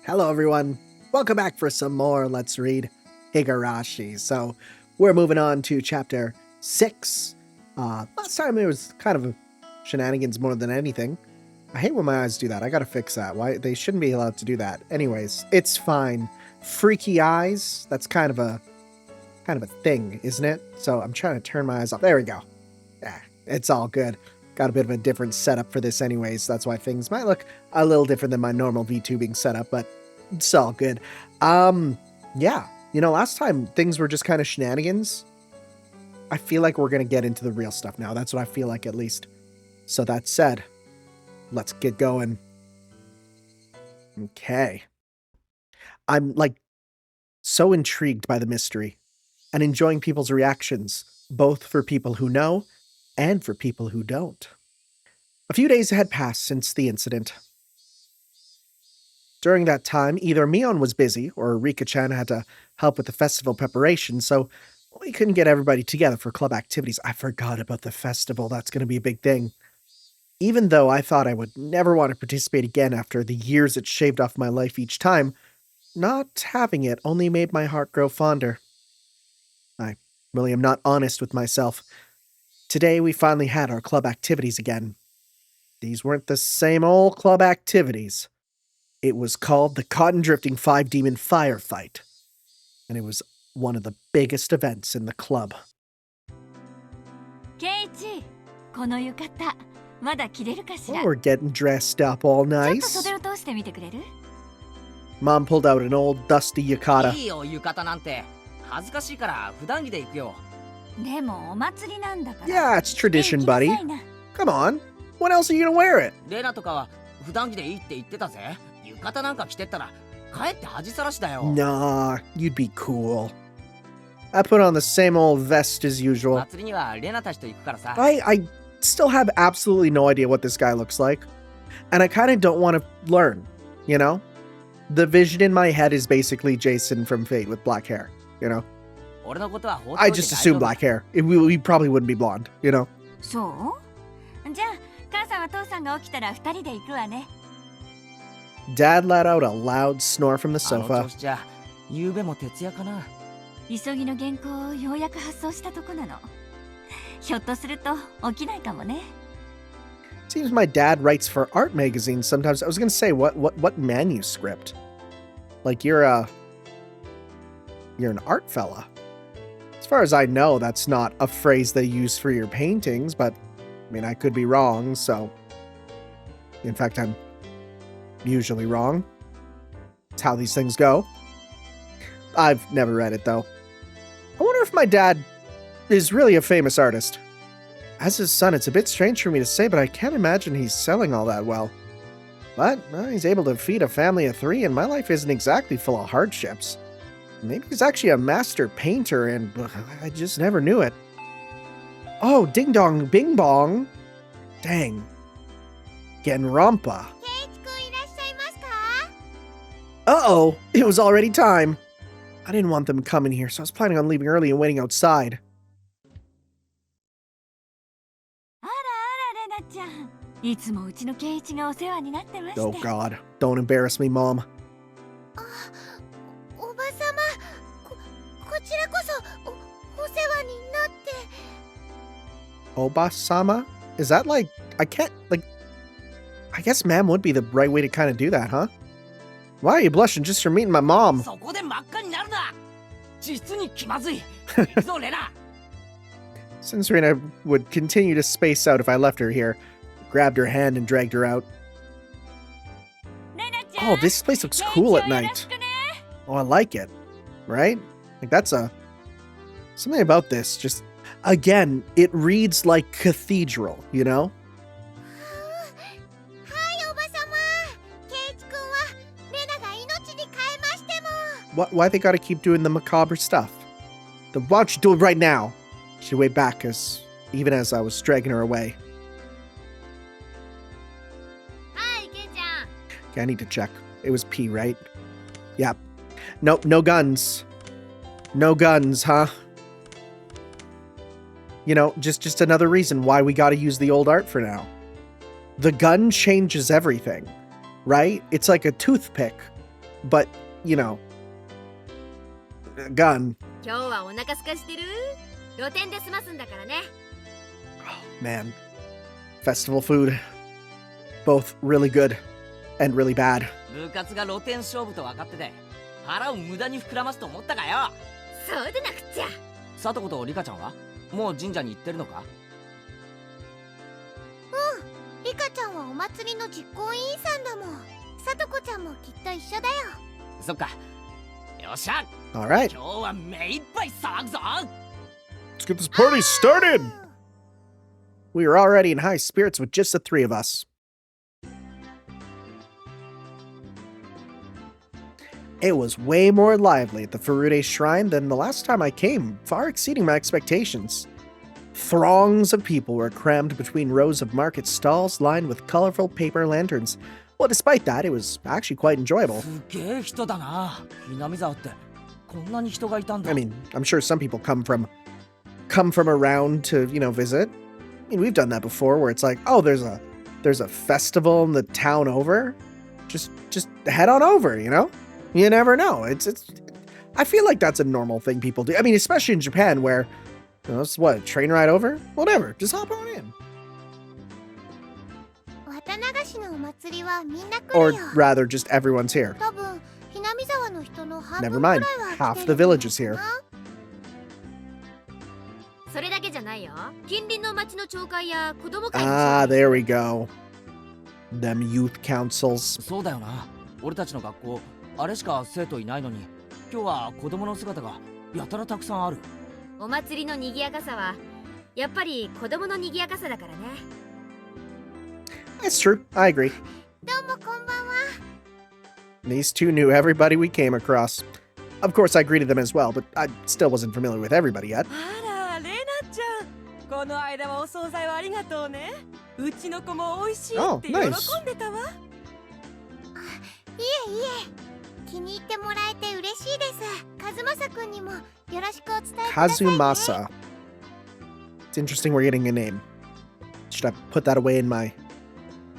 Hello everyone, welcome back for some more Let's Read Higurashi. So we're moving on to chapter 6. Last time it was kind of shenanigans more than anything. I hate when my eyes do that. I gotta fix that. Why they shouldn't be allowed to do that. Anyways, it's fine. Freaky eyes, that's kind of a thing, isn't it? So I'm trying to turn my eyes off. There we go. Yeah, it's all good. Got a bit of a different setup for this anyways. That's why things might look a little different than my normal VTubing setup, but it's all good. Yeah. Last time things were just kind of shenanigans. I feel like we're going to get into the real stuff now. That's what I feel like, at least. So that said, let's get going. Okay. I'm, so intrigued by the mystery and enjoying people's reactions, both for people who know and for people who don't. A few days had passed since the incident. During that time, either Mion was busy or Rika-chan had to help with the festival preparation, so we couldn't get everybody together for club activities. I forgot about the festival. That's going to be a big thing. Even though I thought I would never want to participate again after the years it shaved off my life each time, not having it only made my heart grow fonder. I really am not honest with myself. Today we finally had our club activities again. These weren't the same old club activities. It was called the Cotton Drifting 5 Demon Firefight, and it was one of the biggest events in the club. Oh, we're getting dressed up all nice. Mom pulled out an old dusty yukata. Yeah, it's tradition, buddy. Come on. When else are you gonna wear it? Nah, you'd be cool. I put on the same old vest as usual. I still have absolutely no idea what this guy looks like. And I kind of don't want to learn, you know? The vision in my head is basically Jason from Fate with black hair, you know? I just assume black hair. We probably wouldn't be blonde, you know? Dad let out a loud snore from the sofa. Seems my dad writes for art magazines sometimes. I was gonna say, what manuscript? Like you're an art fella. As far as I know, that's not a phrase they use for your paintings, but I mean, I could be wrong, so... In fact, I'm usually wrong. It's how these things go. I've never read it, though. I wonder if my dad is really a famous artist. As his son, it's a bit strange for me to say, but I can't imagine he's selling all that well. But, well, he's able to feed a family of 3, and my life isn't exactly full of hardships. Maybe he's actually a master painter, and I just never knew it. Oh, ding dong, bing bong. Dang. Genrampa. Uh-oh, it was already time. I didn't want them coming here, so I was planning on leaving early and waiting outside. Oh God, don't embarrass me, Mom. Oba-sama? Is that I guess ma'am would be the right way to kind of do that, huh? Why are you blushing just for meeting my mom? Since Rina would continue to space out if I left her here, I grabbed her hand and dragged her out. Oh, this place looks cool at night. Oh, I like it. Right? That's something about this, just... Again, it reads like cathedral, you know? Why they gotta keep doing the macabre stuff? Why don't you do it right now? She waved back even as I was dragging her away. Okay, I need to check. It was P, right? Yep. Nope, no guns. No guns, huh? You know, just another reason why we gotta use the old art for now. The gun changes everything, right? It's like a toothpick. but, you know, a gun. 今日はお腹すかしてる？露店で済ますんだからね。Oh, man. Festival food. Both really good and really bad. 部活が露店勝負と分かってて腹を無駄に膨らますと思ったかよ。そうでなくっちゃ。さとことリカちゃんはもう神社に行ってるのか？うん、リカちゃんはお祭りの実行委員さんだもん。さとこちゃんもきっと一緒だよ。そっか。よっしゃ。All right. 今日は目いっぱい騒ぐぞ。 Let's get this party started! We were already in high spirits with just the three of us. It was way more lively at the Furude Shrine than the last time I came, far exceeding my expectations. Throngs of people were crammed between rows of market stalls lined with colorful paper lanterns. Well, despite that, it was actually quite enjoyable. すげえ人だな。南沢ってこんなに人がいたんだ。 I mean, I'm sure some people come from around to, you know, visit. I mean, we've done that before where it's like, oh, there's a festival in the town over. Just head on over, you know? You never know. It's I feel like that's a normal thing people do. I mean, especially in Japan where, you know, it's what, a train ride over? Whatever. Just hop on in. 綿流しのお祭りはみんな来 Or るよ。 rather, just everyone's here. 多分、南沢の人の半 Never 分くらい mind. は Half 来て the る village is here. それだけじゃないよ。近隣の町の町会や子供会の Ah, there we go. Them youth councils. そうだよな。俺たちの学校あれしか生徒いないのに今日は子供の姿がやたらたくさんある。お祭りの賑やかさはやっぱり子供の賑やかさだからね。 It's true. I agree. どうもこんばんは。 These two knew everybody we came across. Of course, I greeted them as well, but I still wasn't familiar with everybody yet. あら、レナちゃん。この間はお惣菜をありがとうね。うちの子も美味しいって喜ん nice. でたわ。いえいえ、気に入ってもらえて嬉しいです。カズマサ君にもよろしくお伝えくださいね。 Kazumasa. It's interesting we're getting a name. Should I put that away in my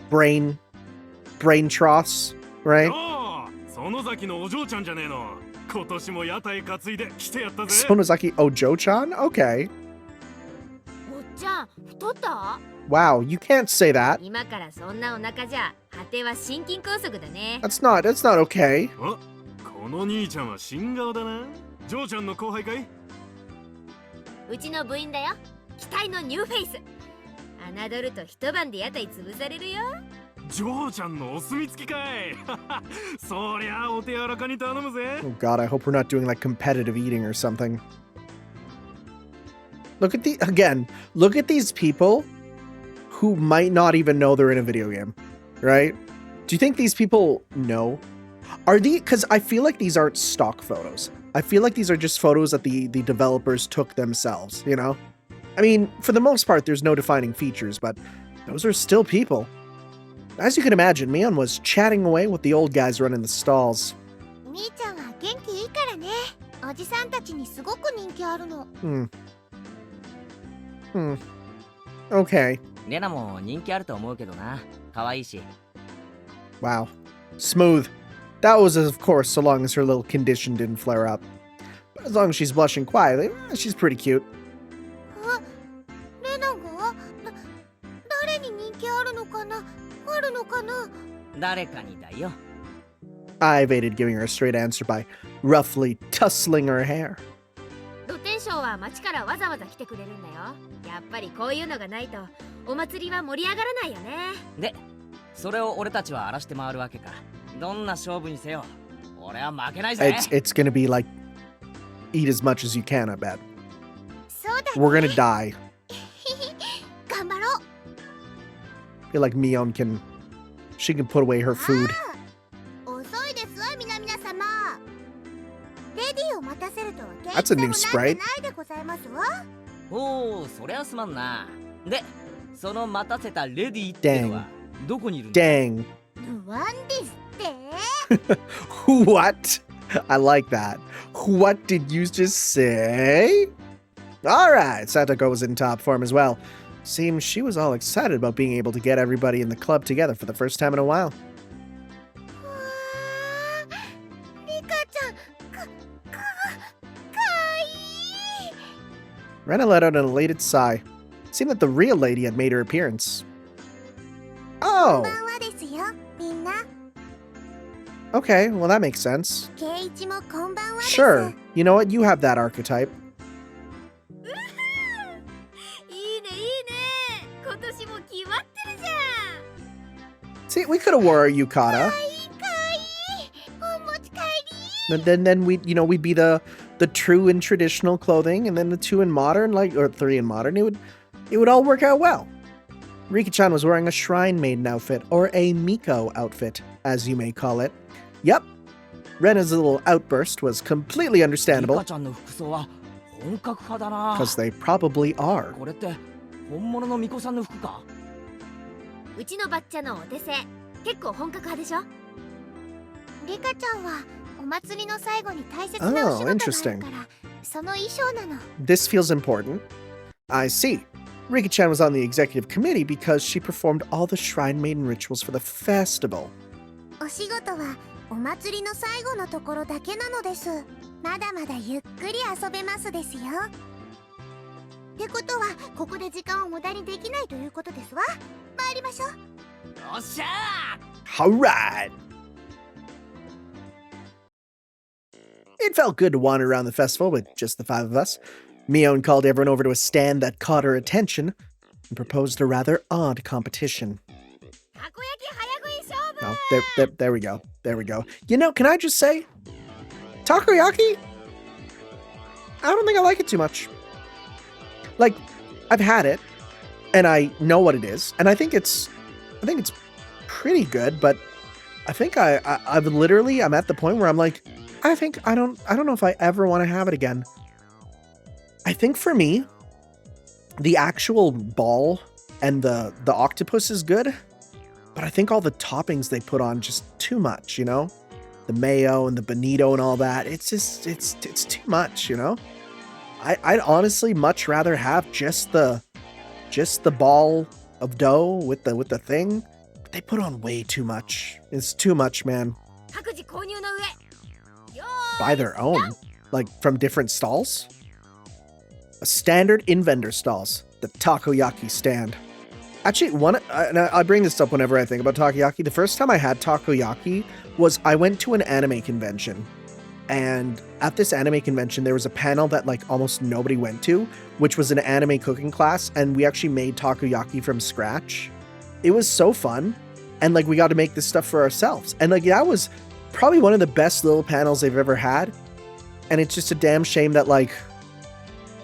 brain troughs, right? その崎のお嬢ちゃんじゃねえの。今年も屋台担いで来てやったぜ。 Sonozaki Ojo-chan? Okay. おっちゃん、太った？ Wow, you can't say that. 今からそんなお腹じゃ果ては心筋梗塞だね。 That's not okay. あ、この兄ちゃんは新顔だな。嬢ちゃんの後輩かい？うちの部員だよ。期待のニューフェイス。侮ると一晩で屋台潰されるよ。嬢ちゃんのお墨付きかい。そりゃお手柔らかに頼むぜ。 Oh god, I hope we're not doing like competitive eating or something. Look at these people who might not even know they're in a video game, right? Do you think these people know? Are these, because I feel like these aren't stock photos. I feel like these are just photos that the developers took themselves, you know? I mean, for the most part, there's no defining features, but those are still people. As you can imagine, Mion was chatting away with the old guys running the stalls. みーちゃんは元気いいからね。おじさんたちにすごく人気あるの。Okay. レナも人気あると思うけどな。可愛いし。 Wow. Smooth. That was, of course, so long as her little condition didn't flare up. But as long as she's blushing quietly, she's pretty cute. あ、レナが誰に人気あるのかな？あるのかな？誰かにだよ。 I evaded giving her a straight answer by roughly tussling her hair. 露天商は町からわざわざ来てくれるんだよ。やっぱりこういうのがないとお祭りは盛り上がらないよね。で、それを俺たちは荒らして回るわけか。どんな勝負にせよ。俺は負けないぜ。 It's gonna be like, eat as much as you can, I bet. そうだね。 We're gonna die. 頑張ろう。 I feel like Mion she can put away her food. 遅いですわ、皆様。レディを待たせるとは That's a new sprite. ないでございますわ。おお、そりゃすまんな。で、その待たせたレディってのはどこにいるんだ？ Dang. ワンですって。What? I like that. What did you just say? Alright, Satoko was in top form as well. Seems she was all excited about being able to get everybody in the club together for the first time in a while. わー、Rena let out an elated sigh. It seemed that the real lady had made her appearance. こん Oh, ばんはですよみんな okay, well that makes sense. 圭一もこんばんはです Sure, you know what, you have that archetype. いいねいいね、今年も決まってるじゃん。 See, we could have wore our yukata. かわいいお持ち帰り Then we'd be the true in traditional clothing, and then the 2 in modern, or 3 in modern. It would all work out well. Rika-chan was wearing a shrine maiden outfit, or a Miko outfit, as you may call it. Yep. Rena's little outburst was completely リ understandable, カちゃんの服装は本格派だな。 because they probably are. これって本物の巫女さんの服か。うちのばっちゃのお手製、結構本格派でしょ。リカちゃんはお祭りの最後に大切なお仕事があるからその衣装なの This feels important. I see. Rika-chan was on the executive committee because she performed all the shrine maiden rituals for the festival. お仕事はお祭りの最後のところだけなのですまだまだゆっくり遊べますですよってことはここで時間を無駄にできないということですわ参りましょうよっしゃ Alright! It felt good to wander around the festival with just the 5 of us. Mion called everyone over to a stand that caught her attention and proposed a rather odd competition. たこ焼き早食い勝負。 Oh, there we go. There we go. You know, can I just say, takoyaki? I don't think I like it too much. Like, I've had it, and I know what it is, and I think it's pretty good. But I think I'm at the point where I'm like, I don't know if I ever want to have it again. I think for me, the actual ball and the octopus is good, but I think all the toppings they put on just too much, you know? The mayo and the bonito and all that. It's too much, you know? I'd honestly much rather have just the ball of dough with the thing. But they put on way too much. It's too much, man. 各自購入の上。よ Buy their own, like from different stalls. A standard in vendor stalls, the takoyaki stand. Actually, and I bring this up whenever I think about takoyaki. The first time I had takoyaki was I went to an anime convention. And at this anime convention, there was a panel that like almost nobody went to, which was an anime cooking class. And we actually made takoyaki from scratch. It was so fun. And like we got to make this stuff for ourselves. And like that was probably one of the best little panels they've ever had. And it's just a damn shame that like,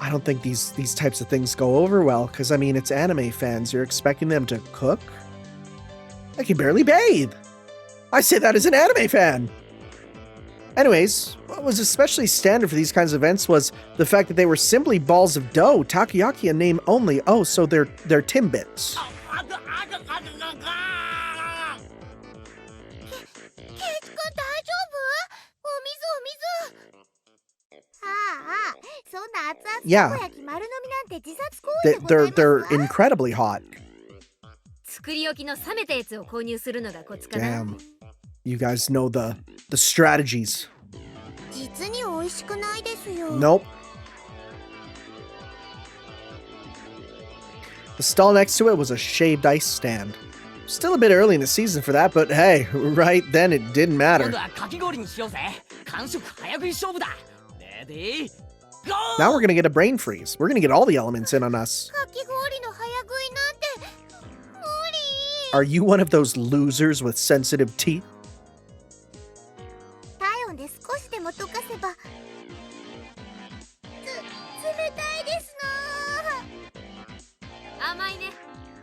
I don't think these types of things go over well, because I mean, it's anime fans. You're expecting them to cook? I can barely bathe. I say that as an anime fan. Anyways, what was especially standard for these kinds of events was the fact that they were simply balls of dough, takoyaki in name only. Oh, so they're Timbits. ケイチくん大丈夫お水ああそんな熱々たこ焼き丸飲みなんて自殺行為でございますわ They're incredibly hot. 作り置きの冷めたやつを購入するのがコツかな。 Damn. You guys know the strategies. 実に美味しくないですよ Nope. The stall next to it was a shaved ice stand. Still a bit early in the season for that, but hey, right then it didn't 今 matter. 度はかき氷にしようぜ。完食早食い勝負だ。レディーゴ Now ー we're gonna get a brain freeze. We're gonna get all the elements in on us. かき氷の早食いなんて無理 Are you one of those losers with sensitive teeth? 体温で少しでも溶かせば冷たいですの甘いね。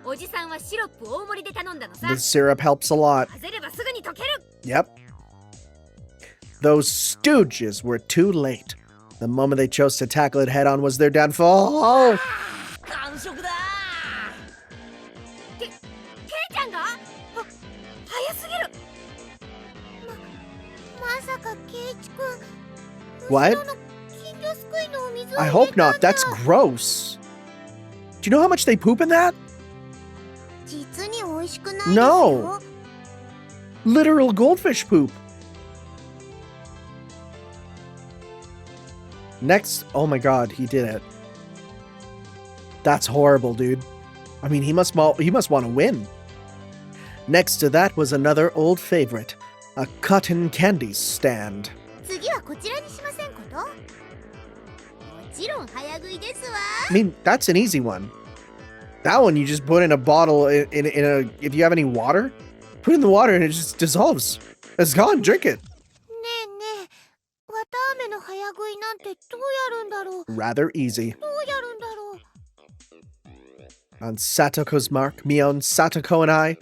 おじさんはシロップ大盛りで頼んだのさ。 The syrup helps a lot. 混ぜればすぐに溶ける。 Yep. Those stooges were too late. The moment they chose to tackle it head on was their downfall. Oh! 完食だ。ケイちゃんが早すぎる。まさかケイチくん What? 後ろの金魚すくいのお水を I 入れ hope たん not. だ That's gross. Do you know how much they poop in that? 実に美味しくないですよ No. Literal goldfish poop. Next, oh my god, he did it. That's horrible, dude. I mean, he must want to win. Next to that was another old favorite, a cotton candy stand. 次はこちらにしませんこと？もちろん早食いですわ。 I mean, that's an easy one. That one you just put in a bottle in a if you have any water, put in the water and it just dissolves. It's gone, drink it. ねえねえ、綿あめの早食いなんてどうやるんだろう？ Rather easy. どうやるんだろう？ On Satoko's mark, Mion, Satoko, and I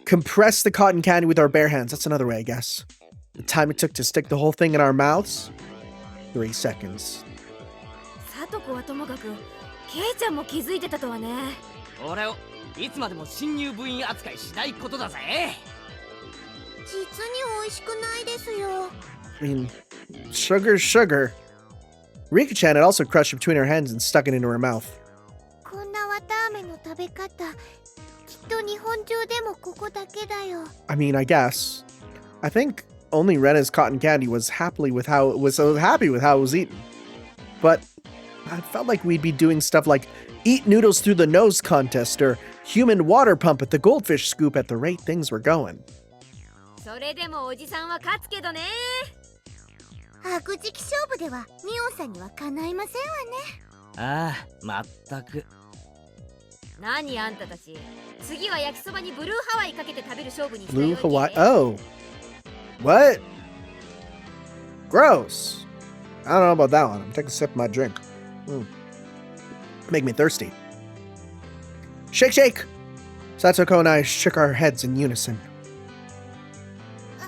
compressed the cotton candy with our bare hands. That's another way, I guess. The time it took to stick the whole thing in our mouths? 3 seconds. さとこはともかくケイちゃんも気づいてたとはね。俺をいつまでも新入部員扱いしないことだぜ。実に美味しくないですよ。 I mean, sugar. Rika-chan had also crushed it between her hands and stuck it into her mouth. こんな綿あめの食べ方、きっと日本中でもここだけだよ。 I mean, I guess. I think only Rena's cotton candy was happy with how it was eaten. But I felt like we'd be doing stuff like eat noodles through the nose contest or human water pump at the goldfish scoop at the rate things were going. それでもおじさんは勝つけどね。白磁気勝負ではミオンさんにはかないませんわね。ああ、まったく。何あんたたち、次は焼きそばにブルーハワイかけて食べる勝負にしたい Blue わけ。 Hawaii. Oh. What? Gross. I don't know about that one. I'm taking a sip of my drink. Make me thirsty. Shake, shake! Satoko and I shook our heads in unison. あ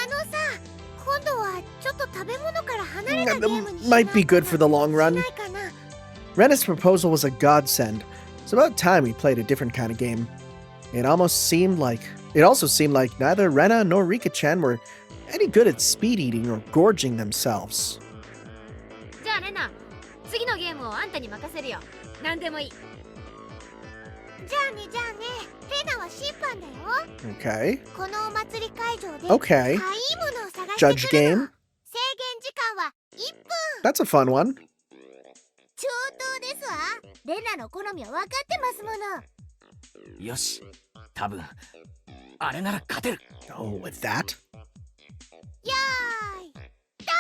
のさ、今度はちょっと食べ物から離れたゲームにし Might be good for the long し run. ないかな。 Rena's proposal was a godsend. It's about time we played a different kind of game. It also seemed like neither Rena nor Rika-chan were any good at speed eating or gorging themselves. じゃあレナ、次のゲームをあんたに任せるよ。何でもいい。じゃあね、レナは審判だよ。 Okay. このお祭り会場で Okay. 可愛いものを探 Judge してくる game. の。制限時間は1分。 That's a fun one. 上等ですわ。レナの好みは分かってますもの。よし、多分あれなら勝てる。Oh, with that? よーい、ダ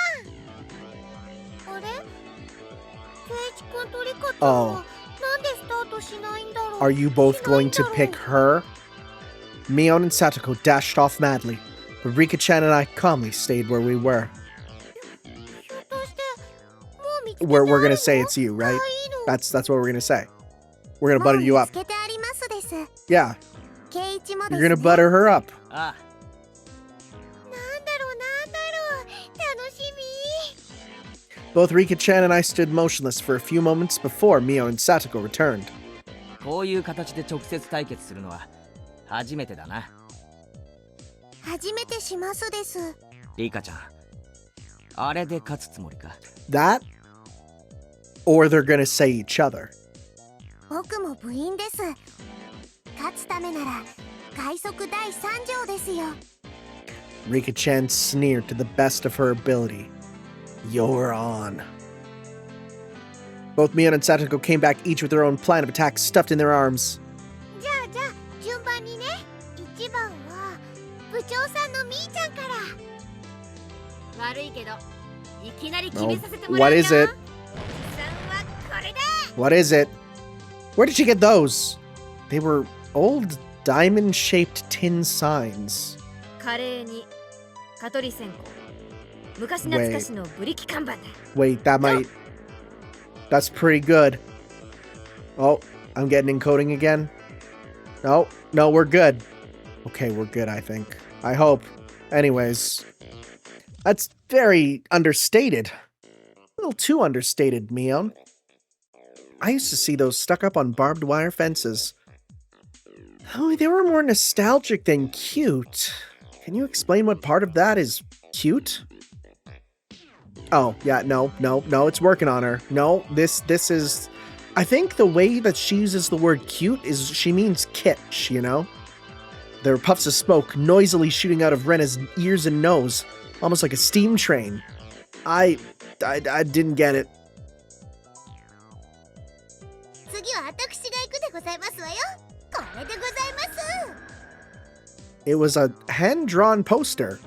ン。あれ？ケイチ君とリカちゃんはなんでスタートしないんだろう。 Are you both going to pick her? Mion and Satoko dashed off madly, but Rika-chan and I calmly stayed where we were. ひょっとしてもう見つけてあるの？ We're gonna say it's you, 可愛 right? いの。 That's what we're gonna say. We're gonna butter you もう up. 見つけてありますです。 Yeah, ケイチもです you're ね。 gonna butter her up. ああ、なんだろう。楽しみ。 Both Rika-chan and I stood motionless for a few moments before Mio and Satoko returned. こういう形で直接対決するのは初めてだな。初めてしますです。リカちゃん、あれで勝つつもりか。 That? Or they're gonna say each other. 僕も部員です。勝つためなら快速第3条ですよ。 Rika-chan sneered to the best of her ability. You're on. Both Mion and Satoko came back each with their own plan of attack stuffed in their arms. じゃあ順番にね。1番は部長さんのみーちゃんから。悪いけど、いきなり決め Oh, させてもらう what よ。 is it? さんはこれだ。 What is it? Where did she get those? They were old diamond-shaped tin signs. カレーに蚊取り線香。昔懐かしのブリキ看板だ。 Wait, that's pretty good. Oh, I'm getting encoding again. No, we're good. Okay, we're good, I think. I hope. Anyways, that's very understated. A little too understated, Mion. I used to see those stuck up on barbed wire fences. Oh, they were more nostalgic than cute. Can you explain what part of that is cute? Oh, yeah, no, it's working on her. No, this is... I think the way that she uses the word cute is she means kitsch, you know? There were puffs of smoke noisily shooting out of Rena's ears and nose, almost like a steam train. I didn't get it. It was a hand-drawn poster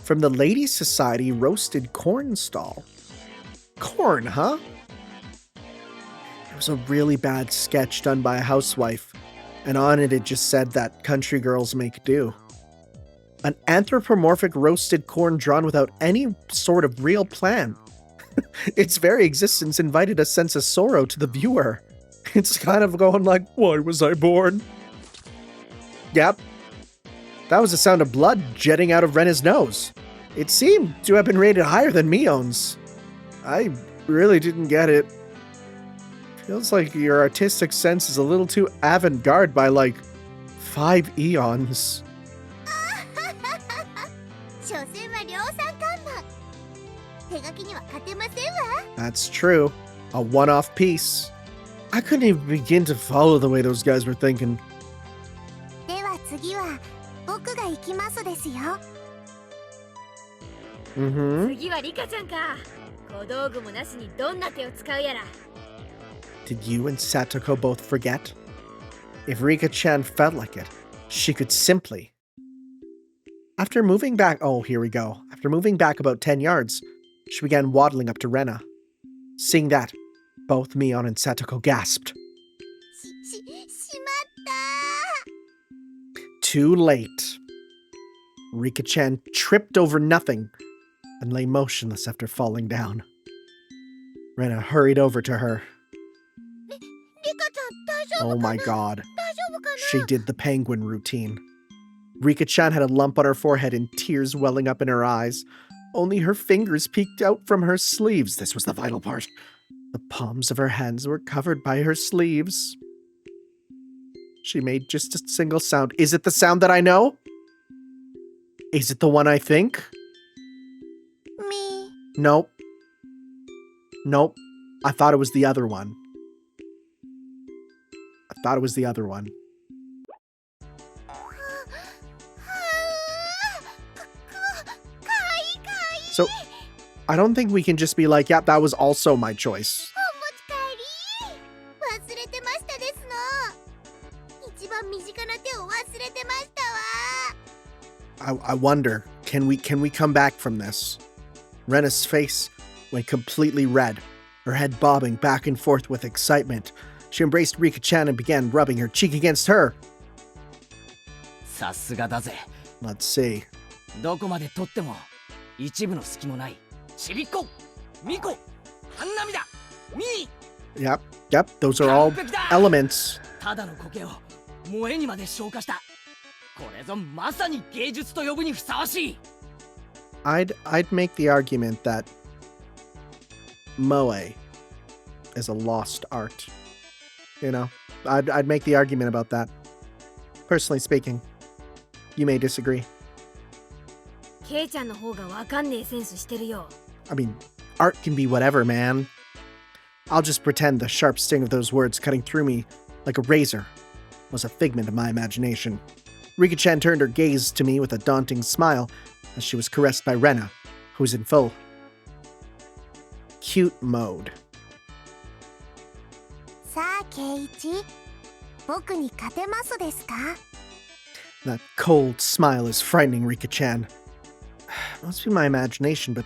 from the Ladies' Society roasted corn stall. Corn, huh? It was a really bad sketch done by a housewife, and on it just said that country girls make do. An anthropomorphic roasted corn drawn without any sort of real plan. Its very existence invited a sense of sorrow to the viewer. It's kind of going like, why was I born? Yep. That was the sound of blood jetting out of Rena's nose. It seemed to have been rated higher than Mion's. I really didn't get it. Feels like your artistic sense is a little too avant-garde by like 5 eons. 所詮は量産看板。手書きには勝てませんわ。 That's true. A one-off piece. I couldn't even begin to follow the way those guys were thinking. では次は僕が行きますですよ。Mm-hmm. 次はリカちゃんか。小道具もなしにどんな手を使うやら。 Did you and Satoko both forget? If Rika-chan felt like it, she could simply... After moving back... Oh, here we go. After moving back about 10 yards, she began waddling up to Rena. Seeing that, both Mion and Satoko gasped. しまった。 Too late. Rika-chan tripped over nothing and lay motionless after falling down. Rena hurried over to her. リカちゃん大丈夫かな？ Oh my god. 大丈夫かな？ She did the penguin routine. Rika-chan had a lump on her forehead and tears welling up in her eyes. Only her fingers peeked out from her sleeves. This was the vital part. The palms of her hands were covered by her sleeves. She made just a single sound. Is it the sound that I know? Is it the one I think? Me. Nope. Nope. I thought it was the other one. I thought it was the other one. So, I don't think we can just be like, yeah, that was also my choice. お持ち帰り。忘れてましたですの。一番身近な手を忘れてましたわ。 I wonder, can we come back from this? Rena's face went completely red, her head bobbing back and forth with excitement. She embraced Rika-chan and began rubbing her cheek against her. さすがだぜ。 Let's see. どこまで撮っても一部の隙もない。ちびっこ、みこ、半波だ、み。 Yep, those are all elements. ただの苔を萌えにまで昇華した。これぞまさに芸術と呼ぶにふさわしい。 I'd make the argument that moe is a lost art. You know, I'd make the argument about that. Personally speaking, you may disagree. ケイちゃんの方がわかんねえセンスしてるよ。 I mean, art can be whatever, man. I'll just pretend the sharp sting of those words cutting through me like a razor was a figment of my imagination. Rika-chan turned her gaze to me with a daunting smile as she was caressed by Rena, who was in full cute mode. さあ、ケイイチ。僕に勝てますですか？ That cold smile is frightening Rika-chan. Must be my imagination, but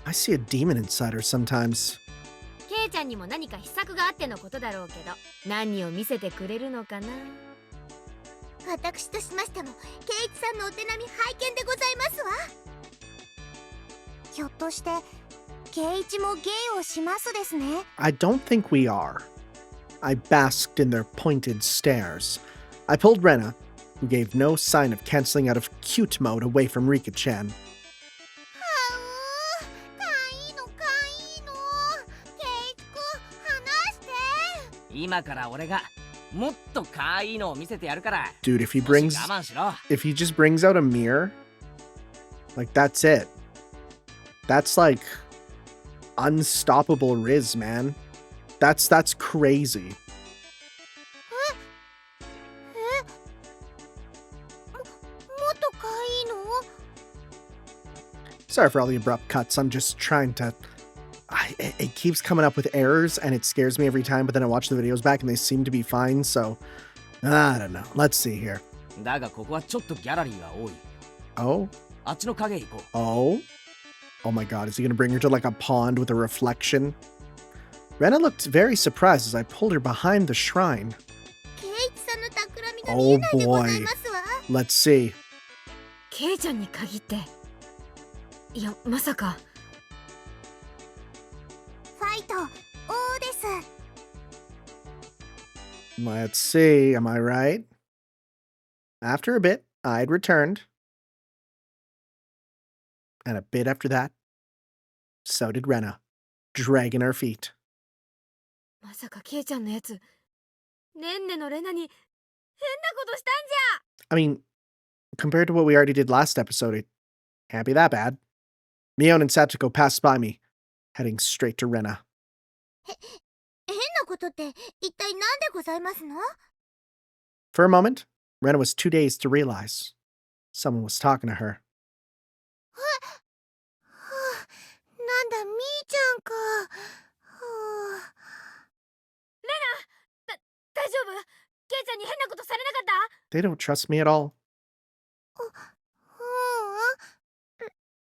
I see a demon inside her sometimes. ケイちゃんにも何か秘策があってのことだろうけど、何を見せてくれるのかな。私としましても、ケイイチさんのお手並み拝見でございますわ。ひょっとして、ケイイチも芸をしますですね。 I don't think we are. I basked in their pointed stares. I pulled Rena, who gave no sign of canceling out of cute mode, away from Rika-chan. かいいのかいいの。ケイイチくん、離して。今から俺がもっと可愛いのを見せてやるから。 Dude, if he 少し brings... 我慢しろ。 If he just brings out a mirror, like, that's it. That's, like, unstoppable Riz, man. That's crazy. もっとかいいの。 Sorry for all the abrupt cuts. I'm just trying to... It keeps coming up with errors, and it scares me every time, but then I watch the videos back, and they seem to be fine, so... I don't know. Let's see here. だがここはちょっとギャラリーが多い。 Oh? あっちの影へ行こう。 Oh? Oh my god, is he gonna bring her to like a pond with a reflection? Rena looked very surprised as I pulled her behind the shrine. ケイチさんの企みが見えないでございますわ。 Let's see. ケイちゃんに限って、いやまさか。ファイト、王です。 Let's see, am I right? After a bit, I'd returned. And a bit after that, so did Rena, dragging her feet. まさかケイちゃんのやつ、ねんねのレナに変なことしたんじゃ。 I mean, compared to what we already did last episode, it can't be that bad. Mion and Satsuko passed by me, heading straight to Rena. 変なことって一体何でございますの？ For a moment, Rena was too dazed to realize someone was talking to her. はあ、なんだ、みーちゃんか。はあ、大丈夫？ケイちゃんに変なことされなかった？ They don't trust me at all.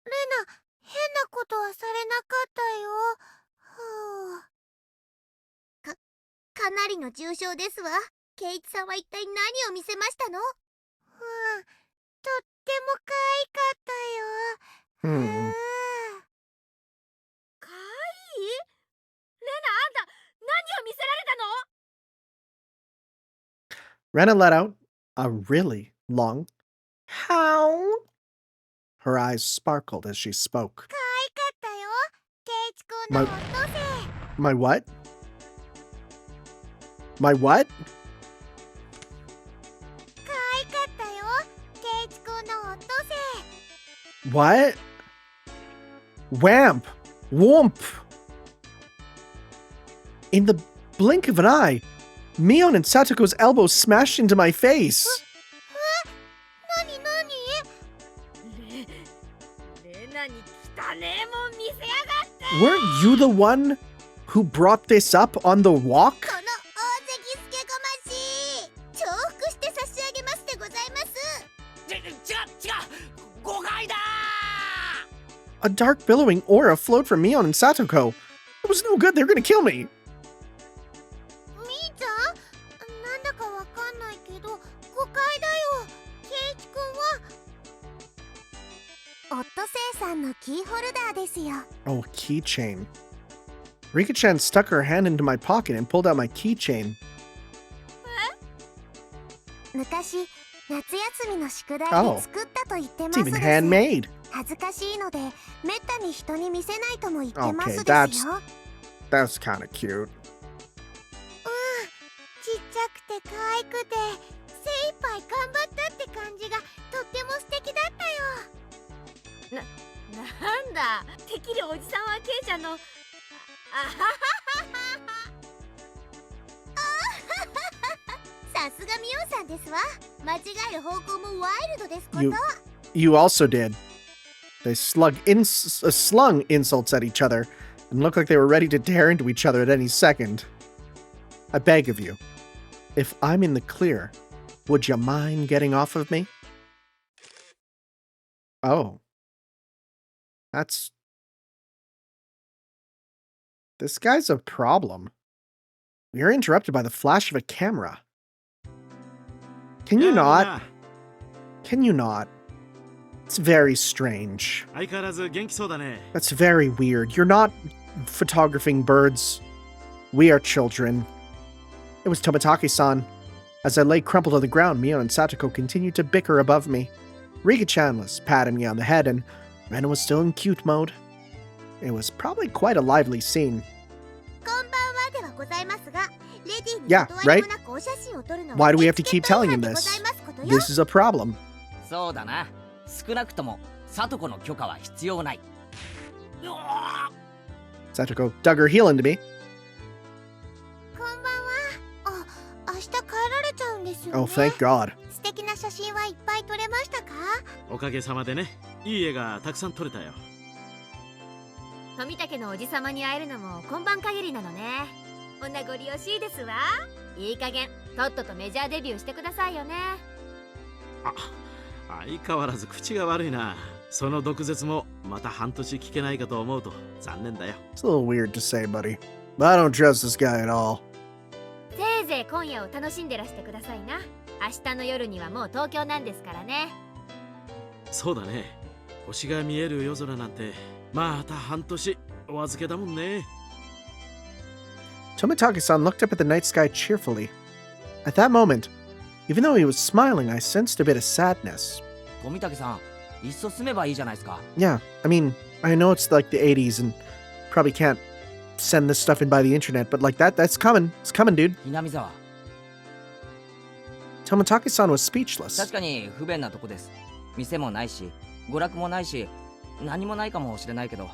レナ、変なことはされなかったよ。はあ、かなりの重傷ですわ。ケイチさんは一体何を見せましたの？とっても可愛かったよ。Hmm. かわいい？レナ、あんた何を見せられたの？ Rena let out a really long howl. Her eyes sparkled as she spoke. 可愛かったよ。ケイチ君のオットセイ。 My what? My what? 可愛かったよ。ケイチ君のオットセイ。 What? Wamp! Whoomp! In the blink of an eye, Mion and Satoko's elbows smashed into my face. 何レナに汚ねえもん見せやがって。 Weren't you the one who brought this up on the walk? この大関助ごまし重複して差し上げますでございます。違う誤解だ。 A dark billowing aura flowed from Mion and Satoko. It was no good, they were gonna kill me. みーちゃん、なんだかわかんないけど誤解だよ。ケイチ君はオットセイさんのキーホルダーですよ。 Oh, keychain. Rika-chan stuck her hand into my pocket and pulled out my keychain. 昔夏休みの宿題 Oh. で作ったと言ってま It's す even です。 handmade. 恥ずかしいのでめったに人に見せないとも言ってます Okay, ですよ。 That's kind of cute. ちっちゃくて可愛くて精一杯頑張ったって感じがとっても素敵だったよ。なんだ、てっきりおじさんはケイちゃんの。あははは。さすがミオさんですわ。間違える方向もワイルドですこと。 You also did. They slung insults at each other and looked like they were ready to tear into each other at any second. I beg of you, if I'm in the clear, would you mind getting off of me? Oh. This guy's a problem. We are interrupted by the flash of a camera. Can you not? Can you not? It's very strange. 相変わらず元気そうだね。 That's very weird. You're not photographing birds. We are children. It was Tomitake-san. As I lay crumpled on the ground, Mion and Satoko continued to bicker above me. Rika-chan was patting me on the head, and Rena was still in cute mode. It was probably quite a lively scene. こんばんはではございますが、レディーに Yeah, 断りもなくお写真を撮るのは Why do we have to keep telling him で this? ございますことよ。 This is a problem. そうだな。少なくともサトコの許可は必要ない。 Satoko dug her heel into me. こんばんは。明日帰られちゃうんですよね。 Oh, thank God. 素敵な写真はいっぱい撮れましたか？おかげさまでね、いい絵がたくさん撮れたよ。富武のおじさまに会えるのも今晩限りなのね。お名残惜しいですわ。いい加減とっととメジャーデビューしてくださいよね。相変わらず口が悪いな。その毒舌もまた半年聞けないかと思うと残念だよ。 It's a little weird to say, buddy. But I don't trust this guy at all. せいぜい今夜を楽しんでらしてくださいな。明日の夜にはもう東京なんですからね。そうだね。星が見える夜空なんてまた半年お預けだもんね。 Tomitake-san looked up at the night sky cheerfully. At that moment, even though he was smiling, I sensed a bit of sadness. 富武さん、いっそ住めばいいじゃないですか。 Yeah, I mean, I know it's like the 80s and probably can't send this stuff in by the internet, but like that's coming. It's coming, dude. 南沢、 Tomitake-san was speechless. 確かに不便なとこです。店もないし、娯楽もないし、何もないかもしれないけど。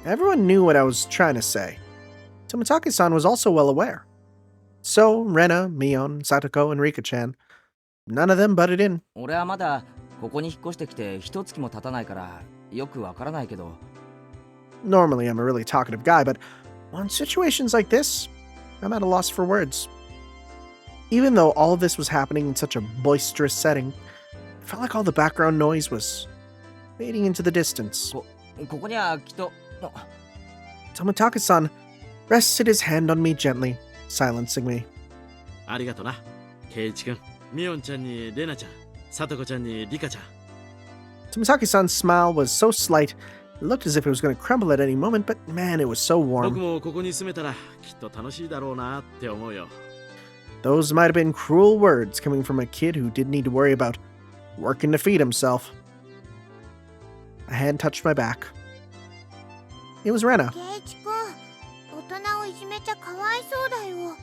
Everyone knew what I was trying to say. Tomitake-san was also well aware. So, Rena, Mion, Satoko, and Rika-chan, none of them butted in. 俺はまだここに引っ越してきて一月も経たないからよくわからないけど。 Normally, I'm a really talkative guy, but on situations like this, I'm at a loss for words. Even though all of this was happening in such a boisterous setting, it felt like all the background noise was fading into the distance. ここにはきっと。 Tomitake-san rested his hand on me gently, silencing me. ありがとな、ケイイチ君。ミオンちゃんにレナちゃん、サトコちゃんにリカちゃん。 Tomitake-san's smile was so slight, it looked as if it was going to crumble at any moment, but man, it was so 僕 warm. もここに住めたらきっと楽しいだろうなって思うよ。 Those might have been cruel words coming from a kid who didn't need to worry about working to feed himself. A hand touched my back. It was Rena. ケイチ君、大人をいじめちゃかわいそうだよ。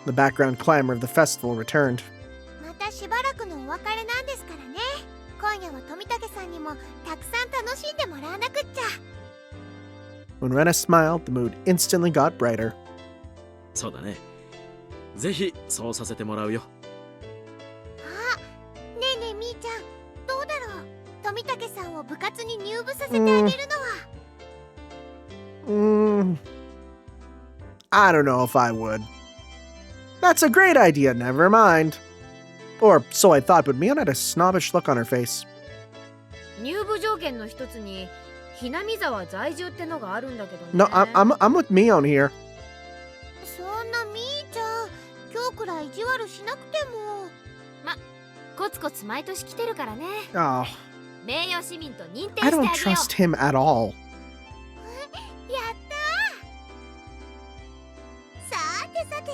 The background clamor of the festival returned. またしばらくのお別れなんですからね。今夜は富武さんにもたくさん楽しんでもらわなくっちゃ。 When Rena smiled, the mood instantly got brighter. そうだね。ぜひそうさせてもらうよ。あ、ねえねえみーちゃん、どうだろう。富武さんを部活に入部させてあげるのは。I don't know if I would. That's a great idea, never mind. Or so I thought, but Mion had a snobbish look on her face. 入部条件の一つにひなみ沢在住ってのがあるんだけどね。 No, I'm with Mion here. そんなみーちゃん、今日くらい意地悪しなくても。コツコツ毎年来てるからね。 Oh, 名誉市民と認定 I してあげ don't よ trust him at all. やったー。さてさて、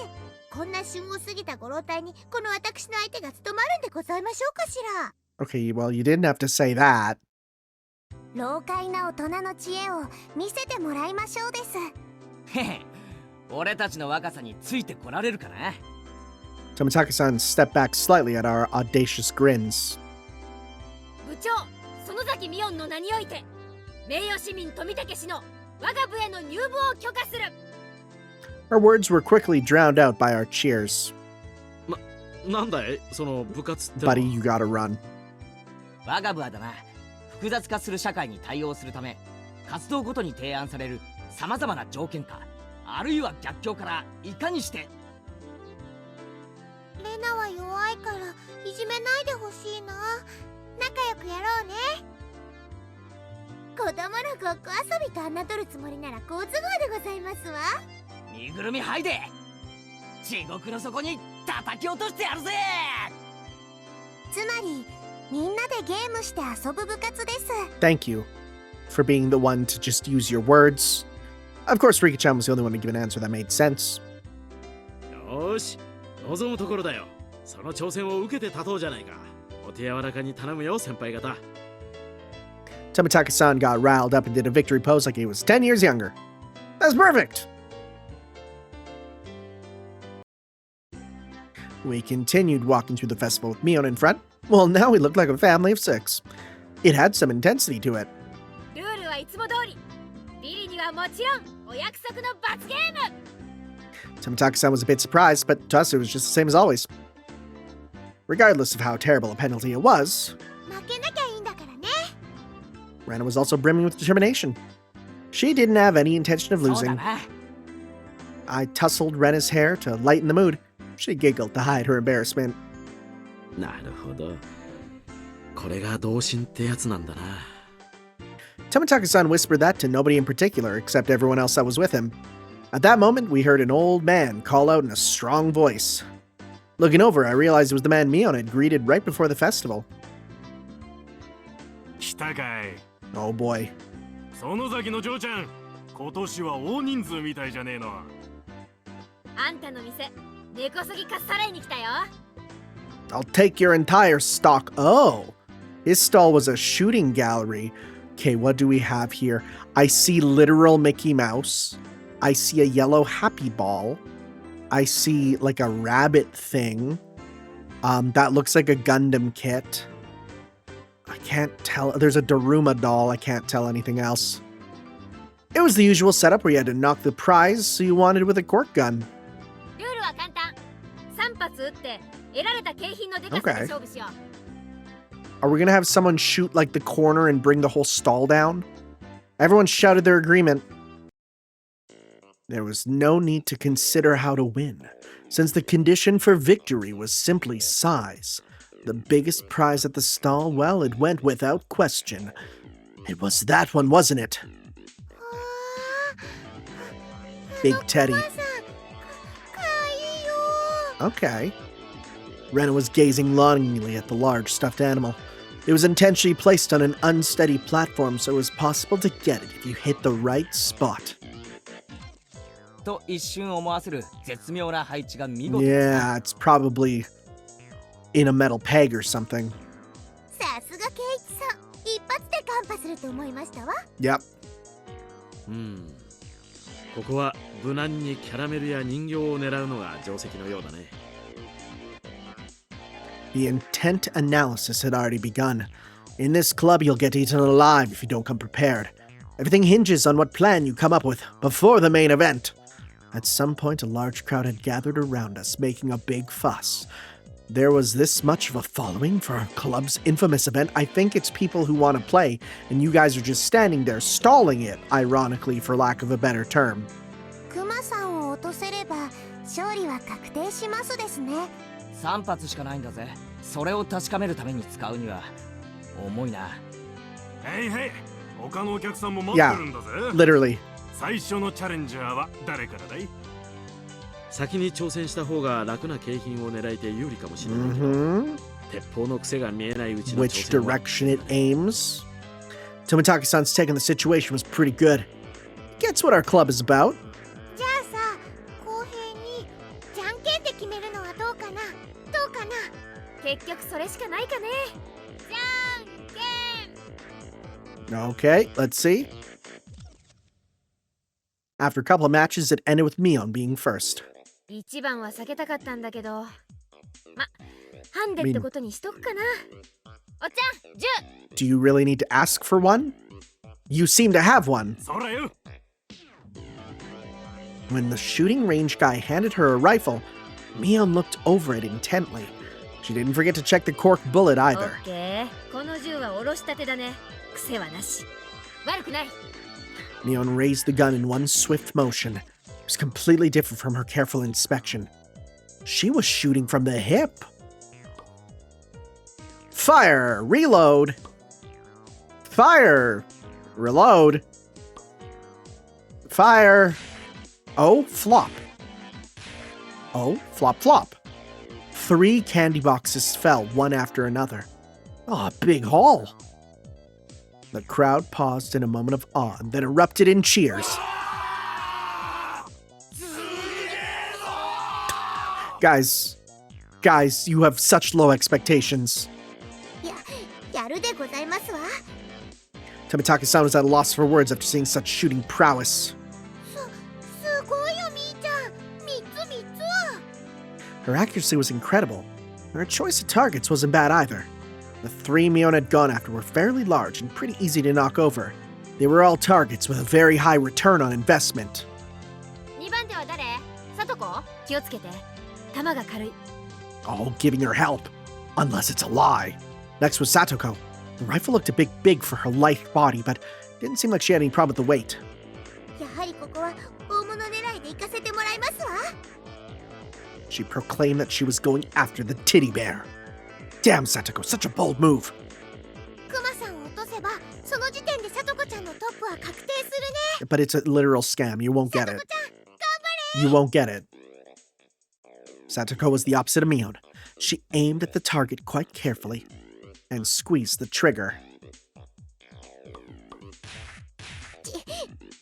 こんな旬を過ぎたご老体にこの私の相手が務まるんでございましょうかしら。 Okay, well, you didn't have to say that. 老快な大人の知恵を見せてもらいましょうです。へへ、俺たちの若さについてこられるかな。 Tomitake-san stepped back slightly at our audacious grins. 部長、園崎美音の名において名誉市民富武氏の我が部への入部を許可する。 Our words were quickly drowned out by our cheers. なんだいその部活ってのは。 Buddy, you gotta run. 我が部はだな、複雑化する社会に対応するため活動ごとに提案されるさまざまな条件かあるいは逆境からいかにして。レナは弱いからいじめないでほしいな。仲良くやろうね。子供のごっこ遊びと侮るつもりなら好都合でございますわ。身ぐるみ剥いで地獄の底に叩き落としてやるぜ。つまりみんなでゲームして遊ぶ部活です。 Thank you for being the one to just use your words. Of course, Rika-chan was the only one to give an answer that made sense. よーし、望むところだよ。その挑戦を受けて立とうじゃないか。お手柔らかに頼むよ、先輩方。 Tomitake-san got riled up and did a victory pose like he was 10 years younger. That's perfect! We continued walking through the festival with Mion in front. Well, now we looked like a family of 6. It had some intensity to it. ルールはいつも通り。ビリにはもちろんお約束の罰ゲーム。 Tomitake-san was a bit surprised, but to us it was just the same as always. Regardless of how terrible a penalty it was, 負けなきゃいいんだからね。 Rena was also brimming with determination. She didn't have any intention of そうだ losing. な。 I tousled Rena's hair to lighten the mood. She giggled to hide her embarrassment. なるほど。これが同心ってやつなんだな。Tomitake-san whispered that to nobody in particular except everyone else that was with him. At that moment, we heard an old man call out in a strong voice. Looking over, I realized it was the man Mion had greeted right before the festival. 来たかい。 Oh boy. 園崎の嬢ちゃん、今年は大人数みたいじゃねえの。あんたの店根こそぎかっさらいに来たよ。 I'll take your entire stock. Oh, his stall was a shooting gallery. Okay, what do we have here? I see literal Mickey Mouse. I see a yellow happy ball. I see like a rabbit thing. That looks like a Gundam kit. I can't tell. There's a Daruma doll. I can't tell anything else. It was the usual setup where you had to knock the prize so you wanted with a cork gun. ルールは簡単。3発撃って得られた景品のデカさで勝負しよう。 Are we gonna have someone shoot like the corner and bring the whole stall down? Everyone shouted their agreement. There was no need to consider how to win, since the condition for victory was simply size. The biggest prize at the stall, well, it went without question. It was that one, wasn't it? Big Teddy. Okay. Rena was gazing longingly at the large stuffed animal. It was intentionally placed on an unsteady platform so it was possible to get it if you hit the right spot. と一瞬思わせる絶妙な配置が見事。 Yeah, it's probably in a metal peg or something. さすがケイチさん、一発でカンパすると思いましたわ。 Yep. ここは無難にキャラメルや人形を狙うのが定石のようだね。 The intent analysis had already begun. In this club, you'll get eaten alive if you don't come prepared. Everything hinges on what plan you come up with before the main event. At some point, a large crowd had gathered around us, making a big fuss. There was this much of a following for our club's infamous event. I think it's people who want to play, and you guys are just standing there stalling it, ironically, for lack of a better term. クマさんを落とせれば勝利は確定しますですね。 3発しかないんだぜ。それを確かめるために使うには重いな。へいへい、他のお客さんも待ってるんだぜ。 Literally. 最初のチャレンジャーは誰からだい？先に挑戦した方が楽な景品を狙えて有利かもしれないけど、鉄砲の癖が見えないうちの挑 Which 戦は direction it aims? Tomitake-san's take on the situation was pretty good. Gets what our club is about. じゃあさ、公平にじゃんけんで決めるのはどうかな？どうかな？結局それしかないかね。じゃんけん。 Okay, let's see. After a couple of matches, it ended with Mion being first. 一番は避けたかったんだけど。ま、ハンデってことにしとくかな。おっちゃん、10。 Do you really need to ask for one? You seem to have one. そらよ。 When the shooting range guy handed her a rifle, Mion looked over it intently. She didn't forget to check the cork bullet オ either. ッケー。この銃はおろしたてだね。癖はなし。悪くない。 Mion raised the gun in one swift motion. It was completely different from her careful inspection. She was shooting from the hip. Fire! Reload! Fire! Reload! Fire! Oh, flop. Oh, flop, flop. 3 candy boxes fell one after another. Oh, a big haul. The crowd paused in a moment of awe and then erupted in cheers. Guys, you have such low expectations. やるでございますわ。 Tomitake-san was at a loss for words after seeing such shooting prowess. すごいよみーちゃん。3つ3つ。 Her accuracy was incredible. Her choice of targets wasn't bad either. The 3 Mion had gone after were fairly large and pretty easy to knock over. They were all targets with a very high return on investment. 2番手は誰？さとこ？気をつけて。弾が軽い。 All giving her help. Unless it's a lie. Next was Satoko. The rifle looked a bit big for her light body, but didn't seem like she had any problem with the weight. やはりここは大物狙いで行かせてもらいますわ。 She proclaimed that she was going after the teddy bear. Damn, Satoko, such a bold move. クマさんを落とせばその時点でさとこちゃんのトップは確定するね。 But it's a literal scam. You won't get さと it. こちゃん頑張れ。 You won't get it. Satoko was the opposite of Mion. She aimed at the target quite carefully and squeezed the trigger.